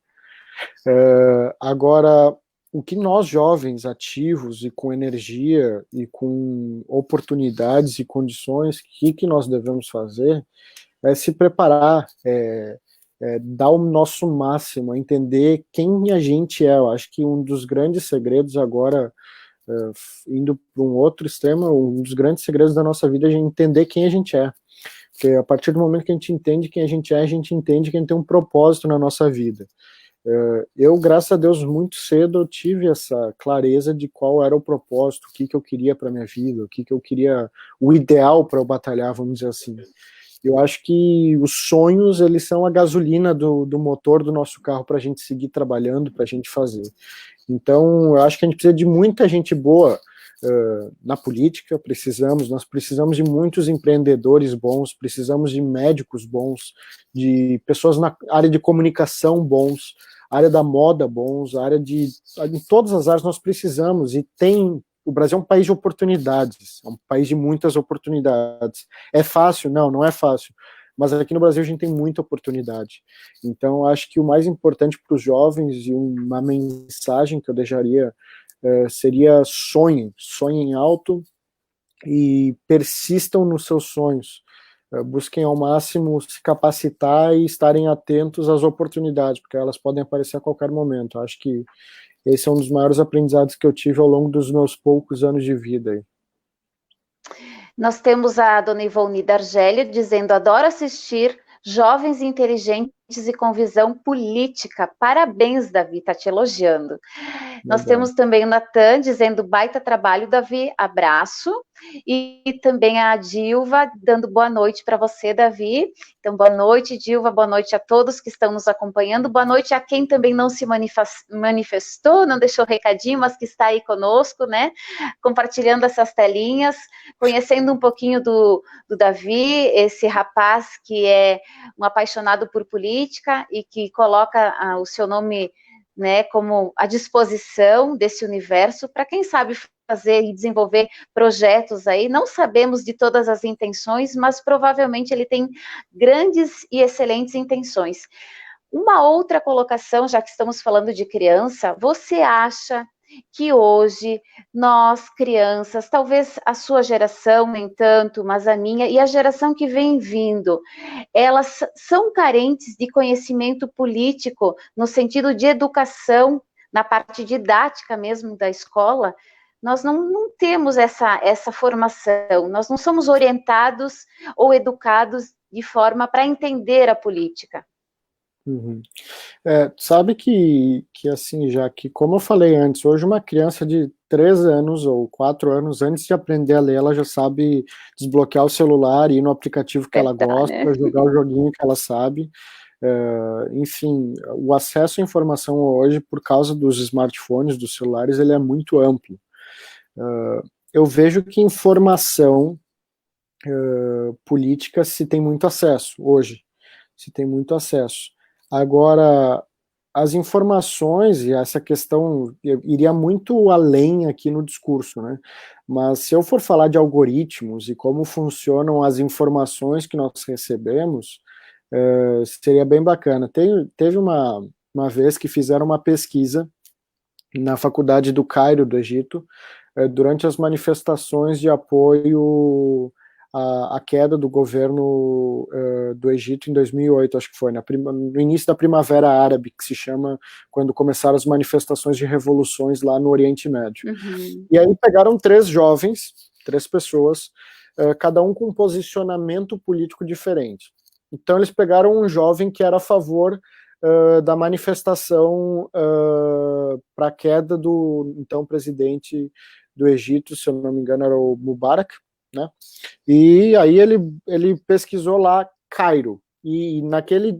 Agora, o que nós jovens ativos e com energia e com oportunidades e condições, que nós devemos fazer é se preparar, dar o nosso máximo, entender quem a gente é. Eu acho que um dos grandes segredos agora, indo para um outro extremo, um dos grandes segredos da nossa vida é a gente entender quem a gente é. Porque a partir do momento que a gente entende quem a gente é, a gente entende que a gente tem um propósito na nossa vida. Eu, graças a Deus, muito cedo eu tive essa clareza de qual era o propósito, o que eu queria para minha vida, o que eu queria, o ideal para eu batalhar, vamos dizer assim. Eu acho que os sonhos, eles são a gasolina do motor do nosso carro para a gente seguir trabalhando, para a gente fazer. Então, eu acho que a gente precisa de muita gente boa na política, nós precisamos de muitos empreendedores bons, precisamos de médicos bons, de pessoas na área de comunicação bons, área da moda bons, em todas as áreas nós precisamos, o Brasil é um país de oportunidades, é um país de muitas oportunidades. É fácil? Não, não é fácil. Mas aqui no Brasil a gente tem muita oportunidade. Então, acho que o mais importante para os jovens, e uma mensagem que eu deixaria, seria sonhem alto e persistam nos seus sonhos. Busquem ao máximo se capacitar e estarem atentos às oportunidades, porque elas podem aparecer a qualquer momento. Acho que esse é um dos maiores aprendizados que eu tive ao longo dos meus poucos anos de vida aí. Nós temos a dona Ivone D'Argélio dizendo: adoro assistir jovens inteligentes e com visão política. Parabéns, Davi, está te elogiando. Nós temos também o Natan dizendo: baita trabalho, Davi, abraço. E também a Dilva dando boa noite para você, Davi. Então, boa noite, Dilva, boa noite a todos que estão nos acompanhando, boa noite a quem também não se manifestou, não deixou recadinho, mas que está aí conosco, né, compartilhando essas telinhas, conhecendo um pouquinho do Davi, esse rapaz que é um apaixonado por política e que coloca o seu nome, né, como à disposição desse universo, para quem sabe fazer e desenvolver projetos aí. Não sabemos de todas as intenções, mas provavelmente ele tem grandes e excelentes intenções. Uma outra colocação, já que estamos falando de criança, você acha que hoje nós, crianças, talvez a sua geração nem tanto, mas a minha e a geração que vem vindo, elas são carentes de conhecimento político no sentido de educação, na parte didática mesmo da escola? Nós não temos essa formação, nós não somos orientados ou educados de forma para entender a política. Uhum. Sabe que assim, já que, como eu falei antes, hoje uma criança de 3 anos ou 4 anos, antes de aprender a ler, ela já sabe desbloquear o celular, ir no aplicativo que ela gosta, né? Jogar o joguinho que ela sabe. Enfim, o acesso à informação hoje, por causa dos smartphones, dos celulares, ele é muito amplo. Eu vejo que informação política se tem muito acesso hoje, se tem muito acesso. Agora, as informações e essa questão iria muito além aqui no discurso, né? Mas se eu for falar de algoritmos e como funcionam as informações que nós recebemos, seria bem bacana. Teve uma vez que fizeram uma pesquisa na faculdade do Cairo, do Egito, durante as manifestações de apoio à queda do governo do Egito em 2008, acho que foi, no início da Primavera Árabe, que se chama quando começaram as manifestações de revoluções lá no Oriente Médio. Uhum. E aí pegaram 3 jovens, 3 pessoas, cada um com um posicionamento político diferente. Então eles pegaram um jovem que era a favor da manifestação para a queda do então presidente do Egito, se eu não me engano era o Mubarak, né? E aí ele pesquisou lá Cairo, e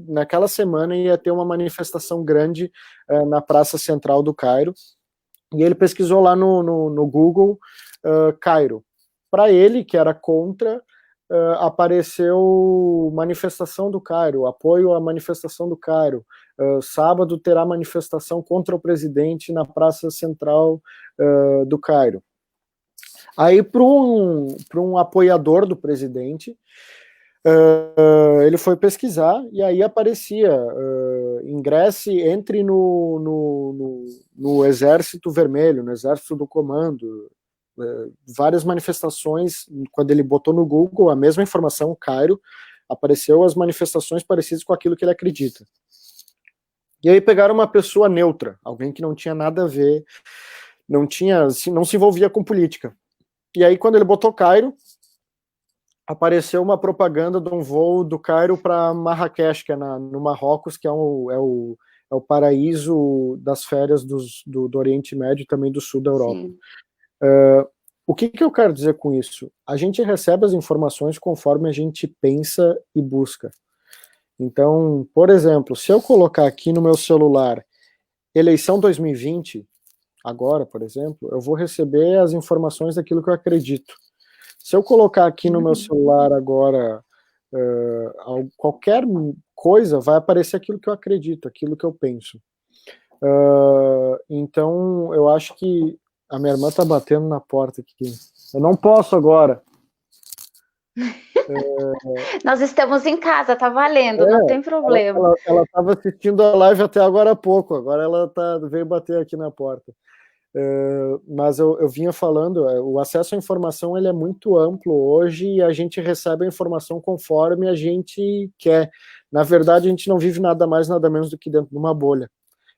naquela semana ia ter uma manifestação grande na praça central do Cairo, e ele pesquisou lá no Google Cairo. Para ele, que era contra, apareceu manifestação do Cairo, apoio à manifestação do Cairo, sábado terá manifestação contra o presidente na praça central do Cairo. Aí, para um apoiador do presidente, ele foi pesquisar e aí aparecia ingresse, entre no Exército Vermelho, no Exército do Comando, várias manifestações. Quando ele botou no Google a mesma informação, Cairo, apareceu as manifestações parecidas com aquilo que ele acredita. E aí pegaram uma pessoa neutra, alguém que não tinha nada a ver, não se envolvia com política. E aí quando ele botou Cairo, apareceu uma propaganda de um voo do Cairo para Marrakech, que é no Marrocos, que é o paraíso das férias do Oriente Médio e também do sul da Europa. O que eu quero dizer com isso? A gente recebe as informações conforme a gente pensa e busca. Então, por exemplo, se eu colocar aqui no meu celular eleição 2020, agora, por exemplo, eu vou receber as informações daquilo que eu acredito. Se eu colocar aqui no meu celular agora qualquer coisa, vai aparecer aquilo que eu acredito, aquilo que eu penso. Então, eu acho que a minha irmã tá batendo na porta aqui. Eu não posso agora. Nós estamos em casa, tá valendo, não tem problema. Ela estava assistindo a live até agora há pouco, agora ela veio bater aqui na porta. Mas eu vinha falando, o acesso à informação ele é muito amplo hoje e a gente recebe a informação conforme a gente quer. Na verdade, a gente não vive nada mais, nada menos do que dentro de uma bolha.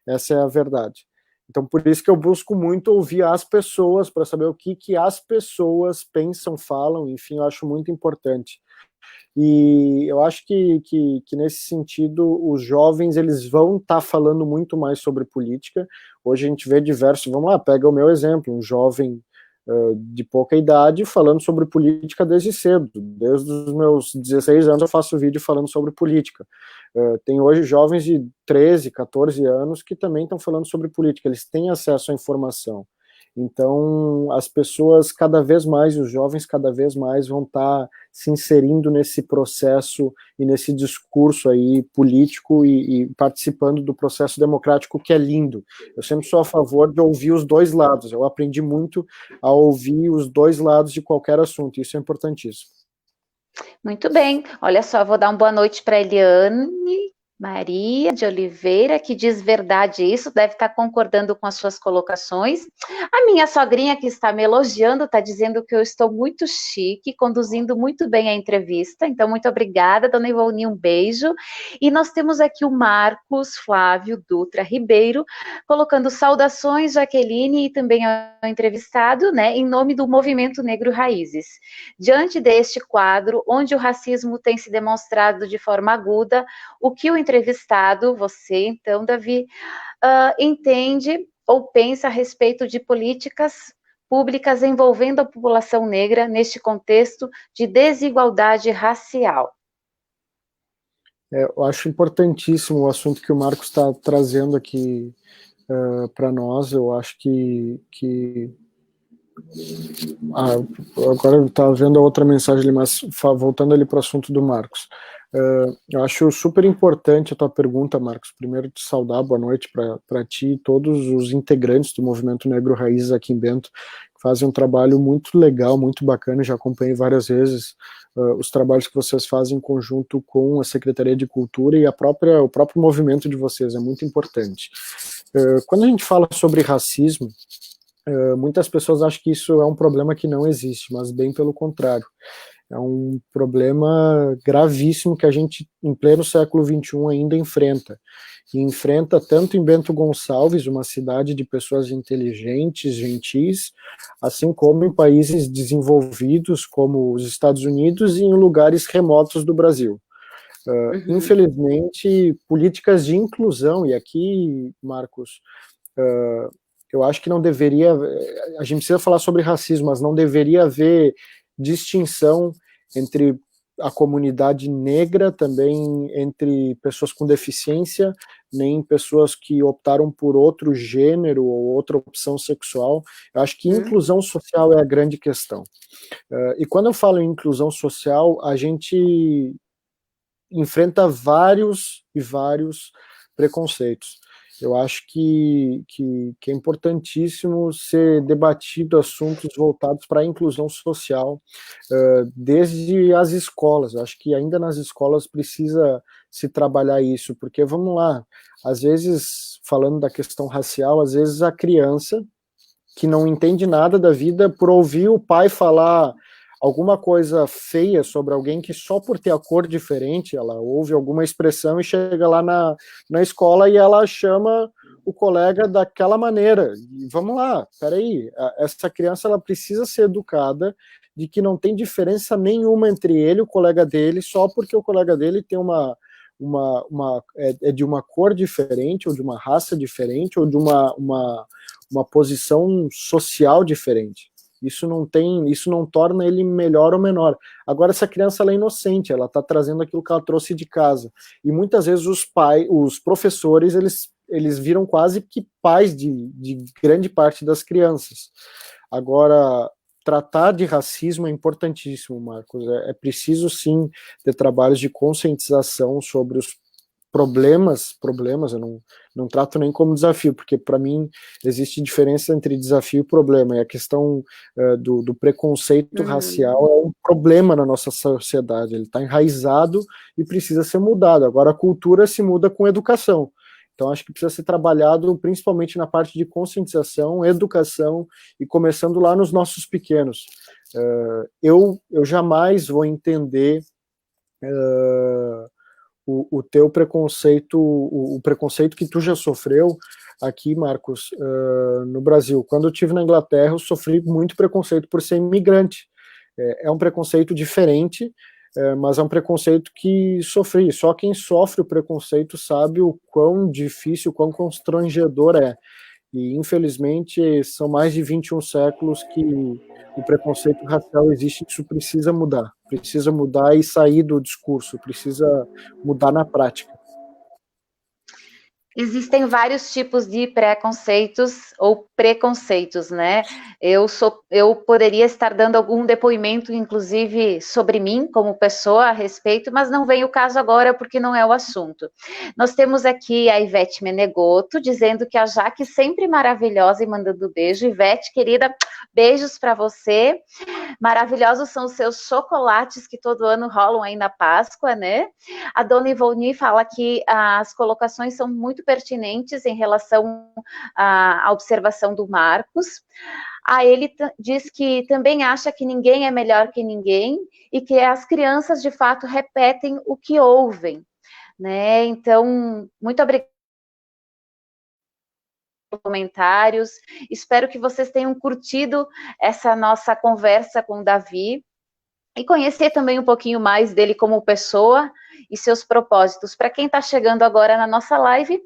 Essa é a verdade. Então, por isso que eu busco muito ouvir as pessoas, para saber o que as pessoas pensam, falam, enfim, eu acho muito importante. E eu acho que nesse sentido, os jovens, eles vão estar falando muito mais sobre política. Hoje a gente vê diversos, vamos lá, pega o meu exemplo, um jovem de pouca idade falando sobre política desde cedo. Desde os meus 16 anos eu faço vídeo falando sobre política. Tem hoje jovens de 13, 14 anos que também estão falando sobre política, eles têm acesso à informação. Então, as pessoas cada vez mais, os jovens cada vez mais vão estar se inserindo nesse processo e nesse discurso aí político e participando do processo democrático, que é lindo. Eu sempre sou a favor de ouvir os dois lados, eu aprendi muito a ouvir os dois lados de qualquer assunto, isso é importantíssimo. Muito bem, olha só, vou dar uma boa noite para Eliane Maria de Oliveira, que diz verdade isso, deve estar concordando com as suas colocações. A minha sogrinha, que está me elogiando, está dizendo que eu estou muito chique, conduzindo muito bem a entrevista, então muito obrigada, dona Ivone, um beijo. E nós temos aqui o Marcos Flávio Dutra Ribeiro, colocando saudações, Jaqueline, e também ao entrevistado, né, em nome do Movimento Negro Raízes. Diante deste quadro, onde o racismo tem se demonstrado de forma aguda, o que o entrevistado, você então, Davi, entende ou pensa a respeito de políticas públicas envolvendo a população negra neste contexto de desigualdade racial? Eu acho importantíssimo o assunto que o Marcos está trazendo aqui para nós. Eu acho que agora eu estava vendo a outra mensagem ali, mas voltando ali para o assunto do Marcos. Eu acho super importante a tua pergunta, Marcos. Primeiro, te saudar, boa noite para ti e todos os integrantes do Movimento Negro Raízes aqui em Bento, que fazem um trabalho muito legal, muito bacana. Já acompanhei várias vezes os trabalhos que vocês fazem em conjunto com a Secretaria de Cultura e o próprio movimento de vocês, é muito importante. Quando a gente fala sobre racismo, muitas pessoas acham que isso é um problema que não existe, mas bem pelo contrário. É um problema gravíssimo que a gente, em pleno século XXI, ainda enfrenta. E enfrenta tanto em Bento Gonçalves, uma cidade de pessoas inteligentes, gentis, assim como em países desenvolvidos, como os Estados Unidos, e em lugares remotos do Brasil. Infelizmente, políticas de inclusão, e aqui, Marcos, eu acho que não deveria, a gente precisa falar sobre racismo, mas não deveria haver distinção entre a comunidade negra, também entre pessoas com deficiência, nem pessoas que optaram por outro gênero ou outra opção sexual. Eu acho que inclusão social é a grande questão. E quando eu falo em inclusão social, a gente enfrenta vários e vários preconceitos. Eu acho que é importantíssimo ser debatido assuntos voltados para a inclusão social, desde as escolas. Eu acho que ainda nas escolas precisa se trabalhar isso, porque, vamos lá, às vezes, falando da questão racial, às vezes a criança que não entende nada da vida, por ouvir o pai falar alguma coisa feia sobre alguém que só por ter a cor diferente, ela ouve alguma expressão e chega lá na escola e ela chama o colega daquela maneira. E vamos lá, peraí, essa criança ela precisa ser educada de que não tem diferença nenhuma entre ele e o colega dele, só porque o colega dele tem é de uma cor diferente, ou de uma raça diferente, ou de uma posição social diferente. Isso não torna ele melhor ou menor. Agora, essa criança ela é inocente, ela está trazendo aquilo que ela trouxe de casa. E muitas vezes os professores, eles viram quase que pais de grande parte das crianças. Agora, tratar de racismo é importantíssimo, Marcos. É preciso, sim, ter trabalhos de conscientização sobre os problemas, eu não trato nem como desafio, porque para mim existe diferença entre desafio e problema, e a questão do preconceito racial é um problema na nossa sociedade, ele está enraizado e precisa ser mudado. Agora a cultura se muda com educação, então acho que precisa ser trabalhado principalmente na parte de conscientização, educação, e começando lá nos nossos pequenos. Eu jamais vou entender o teu preconceito, o preconceito que tu já sofreu aqui, Marcos, no Brasil. Quando eu estive na Inglaterra, eu sofri muito preconceito por ser imigrante. É um preconceito diferente, mas é um preconceito que sofri. Só quem sofre o preconceito sabe o quão difícil, o quão constrangedor é. E, infelizmente, são mais de 21 séculos que o preconceito racial existe, e isso precisa mudar e sair do discurso, precisa mudar na prática. Existem vários tipos de preconceitos ou preconceitos, né? Eu poderia estar dando algum depoimento, inclusive, sobre mim, como pessoa, a respeito, mas não vem o caso agora, porque não é o assunto. Nós temos aqui a Ivete Menegoto, dizendo que a Jaque sempre maravilhosa e mandando beijo. Ivete, querida, beijos para você. Maravilhosos são os seus chocolates que todo ano rolam aí na Páscoa, né? A dona Ivone fala que as colocações são muito pertinentes em relação à observação do Marcos. Ele diz que também acha que ninguém é melhor que ninguém e que as crianças, de fato, repetem o que ouvem, né? Então, muito obrigada pelos comentários. Espero que vocês tenham curtido essa nossa conversa com o Davi e conhecer também um pouquinho mais dele como pessoa e seus propósitos. Para quem está chegando agora na nossa live,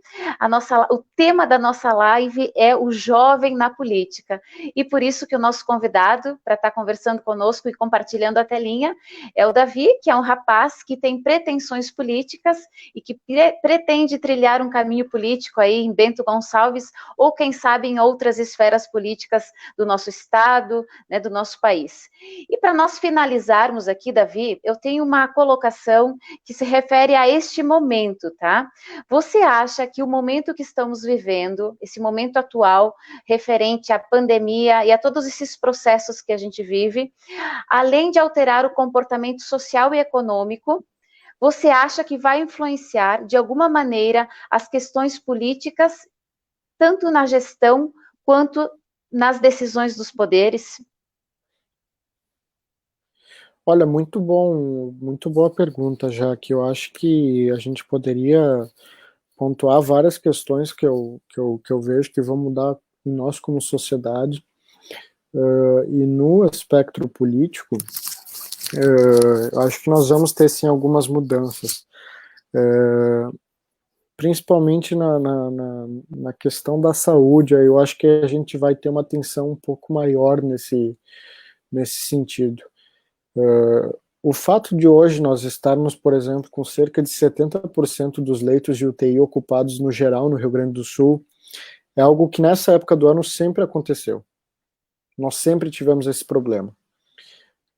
o tema da nossa live é o jovem na política. E por isso que o nosso convidado, para estar conversando conosco e compartilhando a telinha, é o Davi, que é um rapaz que tem pretensões políticas e que pretende trilhar um caminho político aí em Bento Gonçalves, ou quem sabe em outras esferas políticas do nosso estado, né, do nosso país. E para nós finalizarmos aqui, Davi, eu tenho uma colocação que se refere a este momento, tá? Você acha que o momento que estamos vivendo, esse momento atual, referente à pandemia e a todos esses processos que a gente vive, além de alterar o comportamento social e econômico, você acha que vai influenciar, de alguma maneira, as questões políticas, tanto na gestão quanto nas decisões dos poderes? Olha, muito bom, muito boa pergunta, já que eu acho que a gente poderia pontuar várias questões que eu vejo que vão mudar em nós como sociedade. E no espectro político, eu acho que nós vamos ter sim algumas mudanças, principalmente na questão da saúde. Eu acho que a gente vai ter uma atenção um pouco maior nesse sentido. O fato de hoje nós estarmos, por exemplo, com cerca de 70% dos leitos de UTI ocupados no geral no Rio Grande do Sul, é algo que nessa época do ano sempre aconteceu. Nós sempre tivemos esse problema.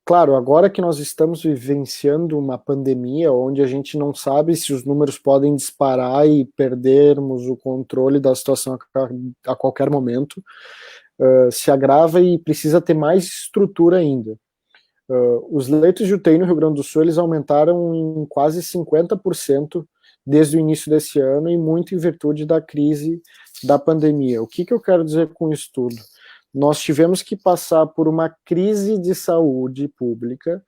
Claro, agora que nós estamos vivenciando uma pandemia onde a gente não sabe se os números podem disparar e perdermos o controle da situação a qualquer momento, se agrava e precisa ter mais estrutura ainda. Os leitos de UTI no Rio Grande do Sul, eles aumentaram em quase 50% desde o início desse ano, e muito em virtude da crise da pandemia. O que eu quero dizer com isso tudo? nós tivemos que passar por uma crise de saúde pública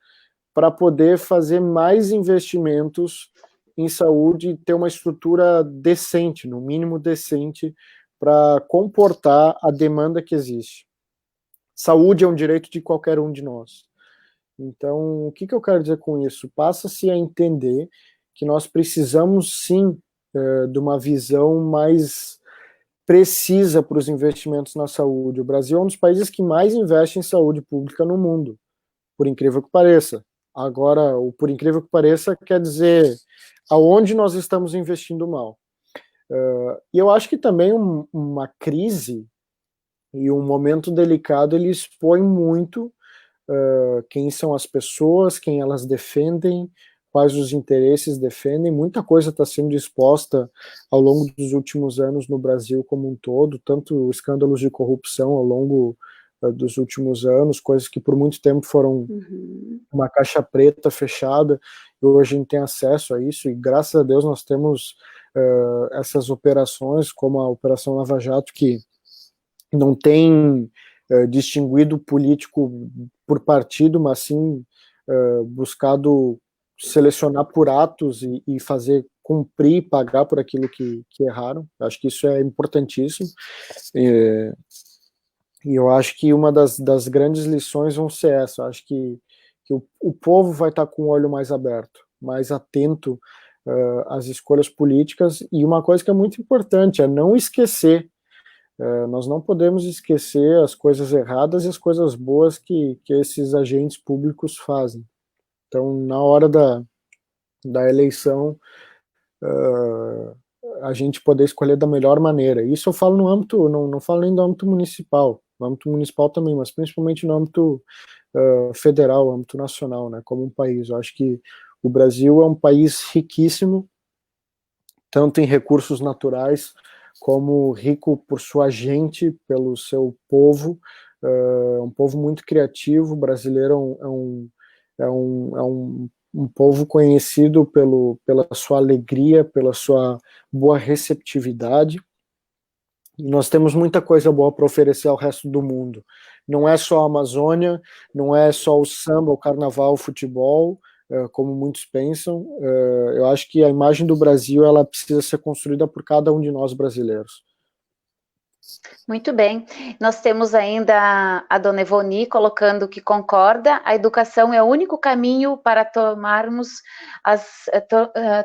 para poder fazer mais investimentos em saúde e ter uma estrutura decente, no mínimo decente, para comportar a demanda que existe. Saúde é um direito de qualquer um de nós. Então, o que eu quero dizer com isso? Passa-se a entender que nós precisamos, sim, de uma visão mais precisa para os investimentos na saúde. O Brasil é um dos países que mais investe em saúde pública no mundo, por incrível que pareça. Agora, o por incrível que pareça quer dizer aonde nós estamos investindo mal. E eu acho que também uma crise e um momento delicado, ele expõe muito quem são as pessoas, quem elas defendem, quais os interesses defendem. Muita coisa está sendo exposta ao longo dos últimos anos no Brasil como um todo, tanto escândalos de corrupção ao longo dos últimos anos, coisas que por muito tempo foram uma caixa preta fechada, e hoje a gente tem acesso a isso, e graças a Deus nós temos essas operações, como a Operação Lava Jato, que não tem distinguido político por partido, mas sim buscado selecionar por atos e fazer cumprir, pagar por aquilo que erraram. Acho que isso é importantíssimo. E eu acho que uma das grandes lições vão ser essa. Acho que o povo vai estar com o olho mais aberto, mais atento às escolhas políticas. E uma coisa que é muito importante é não esquecer. Nós não podemos esquecer as coisas erradas e as coisas boas que esses agentes públicos fazem. Então, na hora da eleição, a gente poder escolher da melhor maneira. Isso eu falo no âmbito, não falo nem do âmbito municipal, no âmbito municipal também, mas principalmente no âmbito federal, âmbito nacional, né, como um país. Eu acho que o Brasil é um país riquíssimo, tanto em recursos naturais, como rico por sua gente, pelo seu povo, um povo muito criativo. O brasileiro é um povo conhecido pela sua alegria, pela sua boa receptividade, e nós temos muita coisa boa para oferecer ao resto do mundo. Não é só a Amazônia, não é só o samba, o carnaval, o futebol, como muitos pensam. Eu acho que a imagem do Brasil ela precisa ser construída por cada um de nós brasileiros. Muito bem. Nós temos ainda a dona Evoni colocando que concorda, a educação é o único caminho para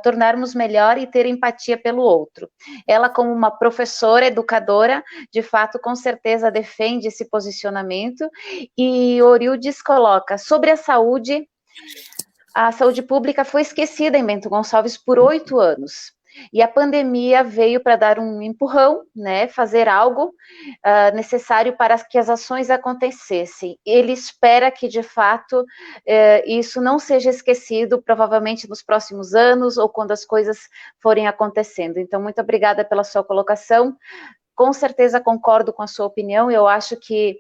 tornarmos melhor e ter empatia pelo outro. Ela, como uma professora, educadora, de fato, com certeza defende esse posicionamento. E Orildes coloca, sobre a saúde pública foi esquecida em Bento Gonçalves por 8 anos. E a pandemia veio para dar um empurrão, né, fazer algo necessário para que as ações acontecessem. Ele espera que, de fato, isso não seja esquecido, provavelmente nos próximos anos, ou quando as coisas forem acontecendo. Então, muito obrigada pela sua colocação. Com certeza concordo com a sua opinião. Eu acho que,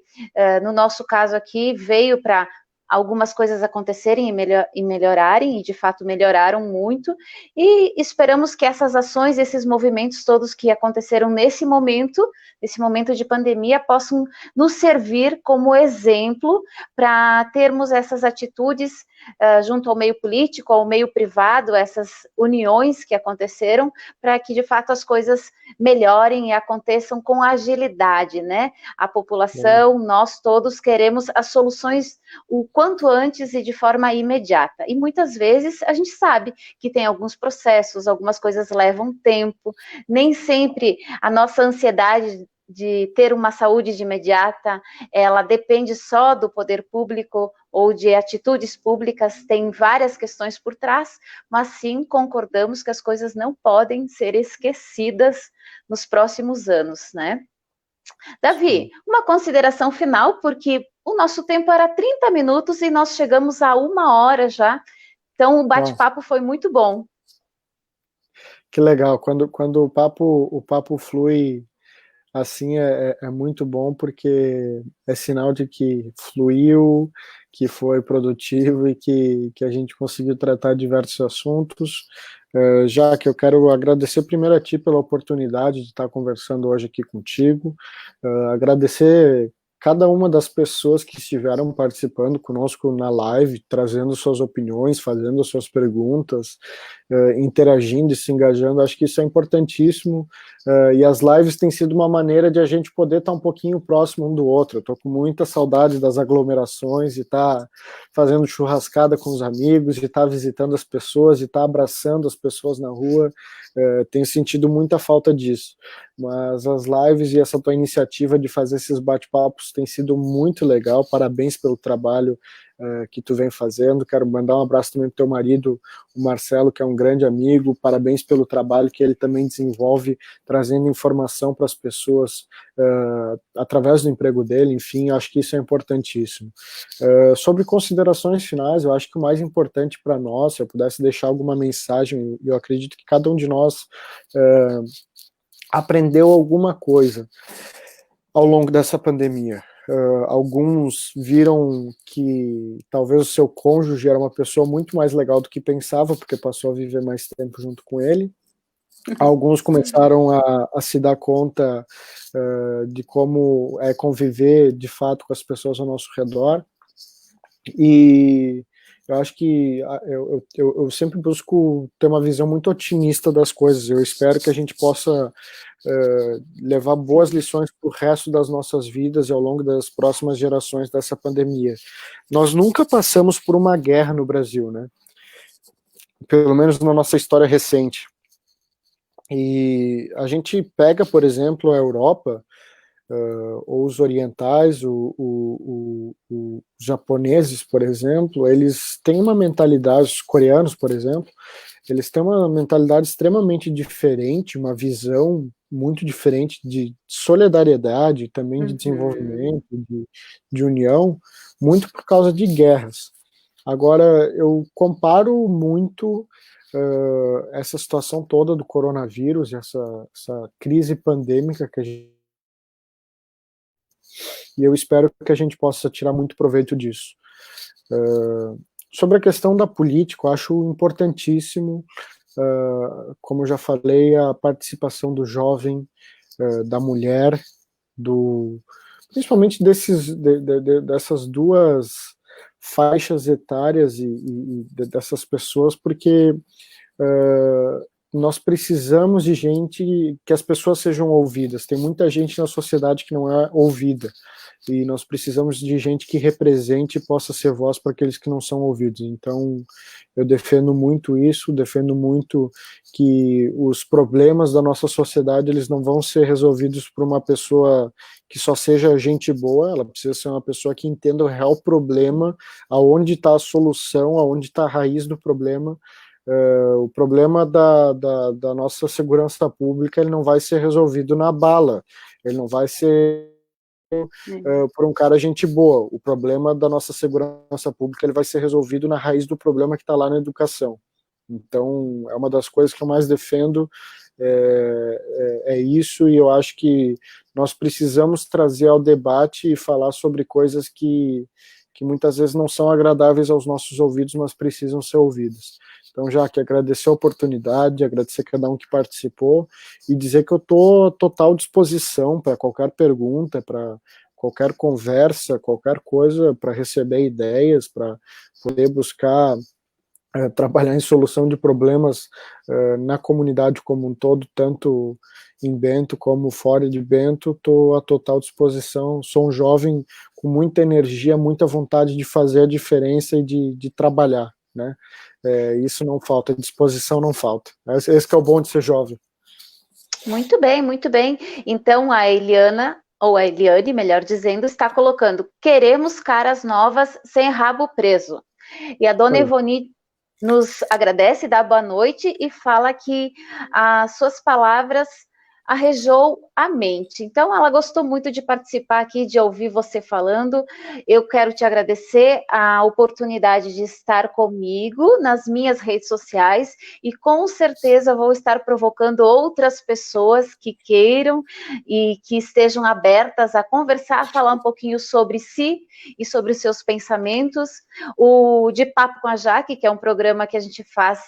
no nosso caso aqui, veio para algumas coisas acontecerem e melhorarem, e de fato melhoraram muito, e esperamos que essas ações, esses movimentos todos que aconteceram nesse momento de pandemia, possam nos servir como exemplo para termos essas atitudes junto ao meio político, ao meio privado, essas uniões que aconteceram, para que de fato as coisas melhorem e aconteçam com agilidade, né? A população, nós todos queremos as soluções o quanto antes e de forma imediata. E muitas vezes a gente sabe que tem alguns processos, algumas coisas levam tempo, nem sempre a nossa ansiedade de ter uma saúde de imediata, ela depende só do poder público ou de atitudes públicas, tem várias questões por trás, mas sim concordamos que as coisas não podem ser esquecidas nos próximos anos, né? Davi, uma consideração final, porque o nosso tempo era 30 minutos e nós chegamos a 1 hora já, então o bate-papo foi muito bom. Que legal, quando o papo flui assim é muito bom, porque é sinal de que fluiu, que foi produtivo e que a gente conseguiu tratar diversos assuntos. Já que eu quero agradecer primeiro a ti pela oportunidade de estar conversando hoje aqui contigo, agradecer cada uma das pessoas que estiveram participando conosco na live, trazendo suas opiniões, fazendo suas perguntas, interagindo e se engajando. Acho que isso é importantíssimo, e as lives têm sido uma maneira de a gente poder estar um pouquinho próximo um do outro. Eu estou com muita saudade das aglomerações, de estar fazendo churrascada com os amigos, de estar visitando as pessoas, de estar abraçando as pessoas na rua. Tenho sentido muita falta disso, mas as lives e essa tua iniciativa de fazer esses bate-papos tem sido muito legal. Parabéns pelo trabalho que tu vem fazendo. Quero mandar um abraço também pro teu marido, o Marcelo, que é um grande amigo. Parabéns pelo trabalho que ele também desenvolve, trazendo informação para as pessoas através do emprego dele. Enfim, acho que isso é importantíssimo. Sobre considerações finais, eu acho que o mais importante para nós, se eu pudesse deixar alguma mensagem, eu acredito que cada um de nós aprendeu alguma coisa ao longo dessa pandemia. Alguns viram que talvez o seu cônjuge era uma pessoa muito mais legal do que pensava, porque passou a viver mais tempo junto com ele. Alguns começaram a se dar conta de como é conviver de fato com as pessoas ao nosso redor. E eu acho que eu sempre busco ter uma visão muito otimista das coisas. Eu espero que a gente possa levar boas lições para o resto das nossas vidas e ao longo das próximas gerações dessa pandemia. Nós nunca passamos por uma guerra no Brasil, né? Pelo menos na nossa história recente. E a gente pega, por exemplo, a Europa, ou os orientais, os japoneses, por exemplo, eles têm uma mentalidade, os coreanos, por exemplo, eles têm uma mentalidade extremamente diferente, uma visão muito diferente de solidariedade, também de desenvolvimento, de união, muito por causa de guerras. Agora, eu comparo muito essa situação toda do coronavírus, essa crise pandêmica que a gente... E eu espero que a gente possa tirar muito proveito disso. Sobre a questão da política, eu acho importantíssimo, como eu já falei, a participação do jovem, da mulher, principalmente dessas duas faixas etárias e dessas pessoas, porque nós precisamos de gente, que as pessoas sejam ouvidas. Tem muita gente na sociedade que não é ouvida, e nós precisamos de gente que represente e possa ser voz para aqueles que não são ouvidos. Então, eu defendo muito isso, defendo muito que os problemas da nossa sociedade, eles não vão ser resolvidos por uma pessoa que só seja gente boa, ela precisa ser uma pessoa que entenda o real problema, aonde está a solução, aonde está a raiz do problema. O problema da nossa segurança pública, ele não vai ser resolvido na bala, ele não vai ser por um cara gente boa. O problema da nossa segurança pública, ele vai ser resolvido na raiz do problema que está lá na educação. Então, é uma das coisas que eu mais defendo, é isso, e eu acho que nós precisamos trazer ao debate e falar sobre coisas que muitas vezes não são agradáveis aos nossos ouvidos, mas precisam ser ouvidas. Então, já que agradecer a oportunidade, agradecer a cada um que participou e dizer que eu estou à total disposição para qualquer pergunta, para qualquer conversa, qualquer coisa, para receber ideias, para poder buscar trabalhar em solução de problemas na comunidade como um todo, tanto em Bento como fora de Bento. Estou à total disposição. Sou um jovem com muita energia, muita vontade de fazer a diferença e de trabalhar, né? Isso não falta, disposição não falta. Esse que é o bom de ser jovem. Muito bem, muito bem. Então a Eliana, ou a Eliane, melhor dizendo, está colocando: queremos caras novas sem rabo preso. E a dona Ivone nos agradece, dá boa noite e fala que as suas palavras arrejou a mente. Então, ela gostou muito de participar aqui, de ouvir você falando. Eu quero te agradecer a oportunidade de estar comigo nas minhas redes sociais e com certeza vou estar provocando outras pessoas que queiram e que estejam abertas a conversar, a falar um pouquinho sobre si e sobre os seus pensamentos. O De Papo com a Jaque, que é um programa que a gente faz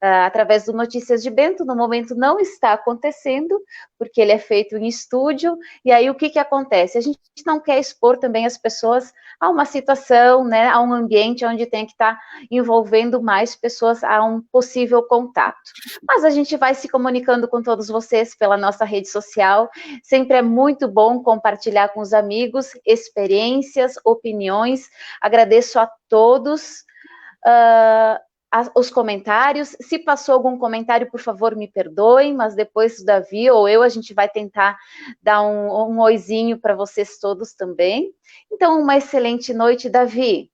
através do Notícias de Bento, no momento não está acontecendo, porque ele é feito em estúdio, e aí o que acontece? A gente não quer expor também as pessoas a uma situação, né, a um ambiente onde tem que estar envolvendo mais pessoas a um possível contato. Mas a gente vai se comunicando com todos vocês pela nossa rede social, sempre é muito bom compartilhar com os amigos experiências, opiniões, agradeço a todos, os comentários. Se passou algum comentário, por favor, me perdoem, mas depois o Davi ou eu, a gente vai tentar dar um oizinho para vocês todos também. Então, uma excelente noite, Davi.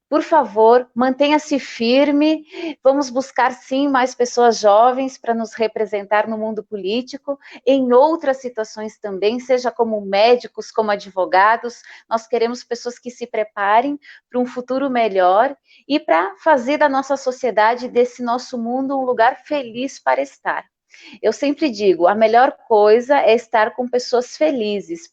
Por favor, mantenha-se firme, vamos buscar sim mais pessoas jovens para nos representar no mundo político, em outras situações também, seja como médicos, como advogados, nós queremos pessoas que se preparem para um futuro melhor e para fazer da nossa sociedade, desse nosso mundo, um lugar feliz para estar. Eu sempre digo, a melhor coisa é estar com pessoas felizes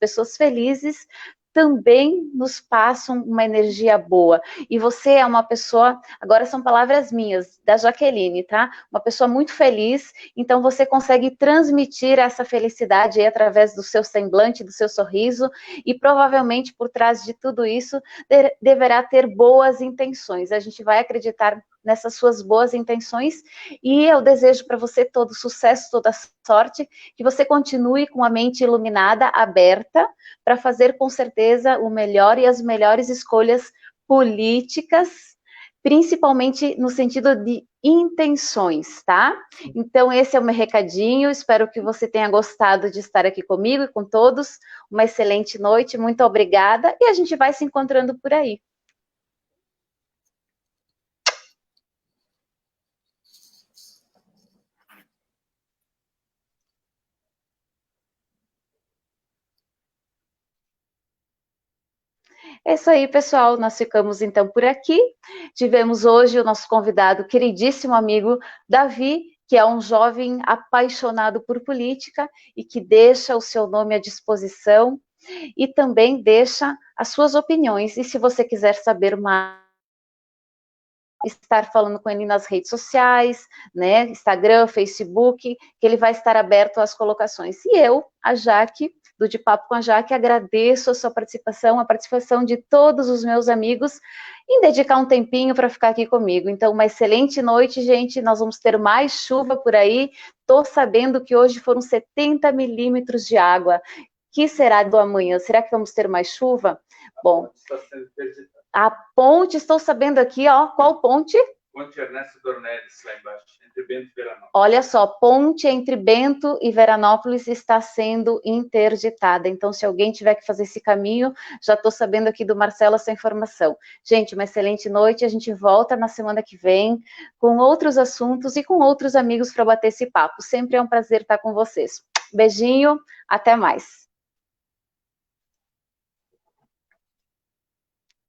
também nos passam uma energia boa. E você é uma pessoa, agora são palavras minhas, da Jaqueline, tá? Uma pessoa muito feliz, então você consegue transmitir essa felicidade aí através do seu semblante, do seu sorriso, e provavelmente por trás de tudo isso deverá ter boas intenções. A gente vai acreditar nessas suas boas intenções, e eu desejo para você todo sucesso, toda sorte, que você continue com a mente iluminada, aberta, para fazer com certeza o melhor e as melhores escolhas políticas, principalmente no sentido de intenções, tá? Então esse é o meu recadinho, espero que você tenha gostado de estar aqui comigo e com todos, uma excelente noite, muito obrigada, e a gente vai se encontrando por aí. É isso aí, pessoal, nós ficamos então por aqui. Tivemos hoje o nosso convidado, queridíssimo amigo Davi, que é um jovem apaixonado por política e que deixa o seu nome à disposição e também deixa as suas opiniões. E se você quiser saber mais, estar falando com ele nas redes sociais, né, Instagram, Facebook, que ele vai estar aberto às colocações. E eu, a Jaque, do De Papo com a Jaque, agradeço a sua participação, a participação de todos os meus amigos, em dedicar um tempinho para ficar aqui comigo. Então, uma excelente noite, gente, nós vamos ter mais chuva por aí, estou sabendo que hoje foram 70 milímetros de água. Que será do amanhã? Será que vamos ter mais chuva? Bom, a ponte, estou sabendo aqui, ó, qual ponte? Ponte Ernesto Dornelles, lá embaixo, entre Bento e Veranópolis. Olha só, ponte entre Bento e Veranópolis está sendo interditada. Então, se alguém tiver que fazer esse caminho, já estou sabendo aqui do Marcelo essa informação. Gente, uma excelente noite. A gente volta na semana que vem com outros assuntos e com outros amigos para bater esse papo. Sempre é um prazer estar com vocês. Beijinho, até mais.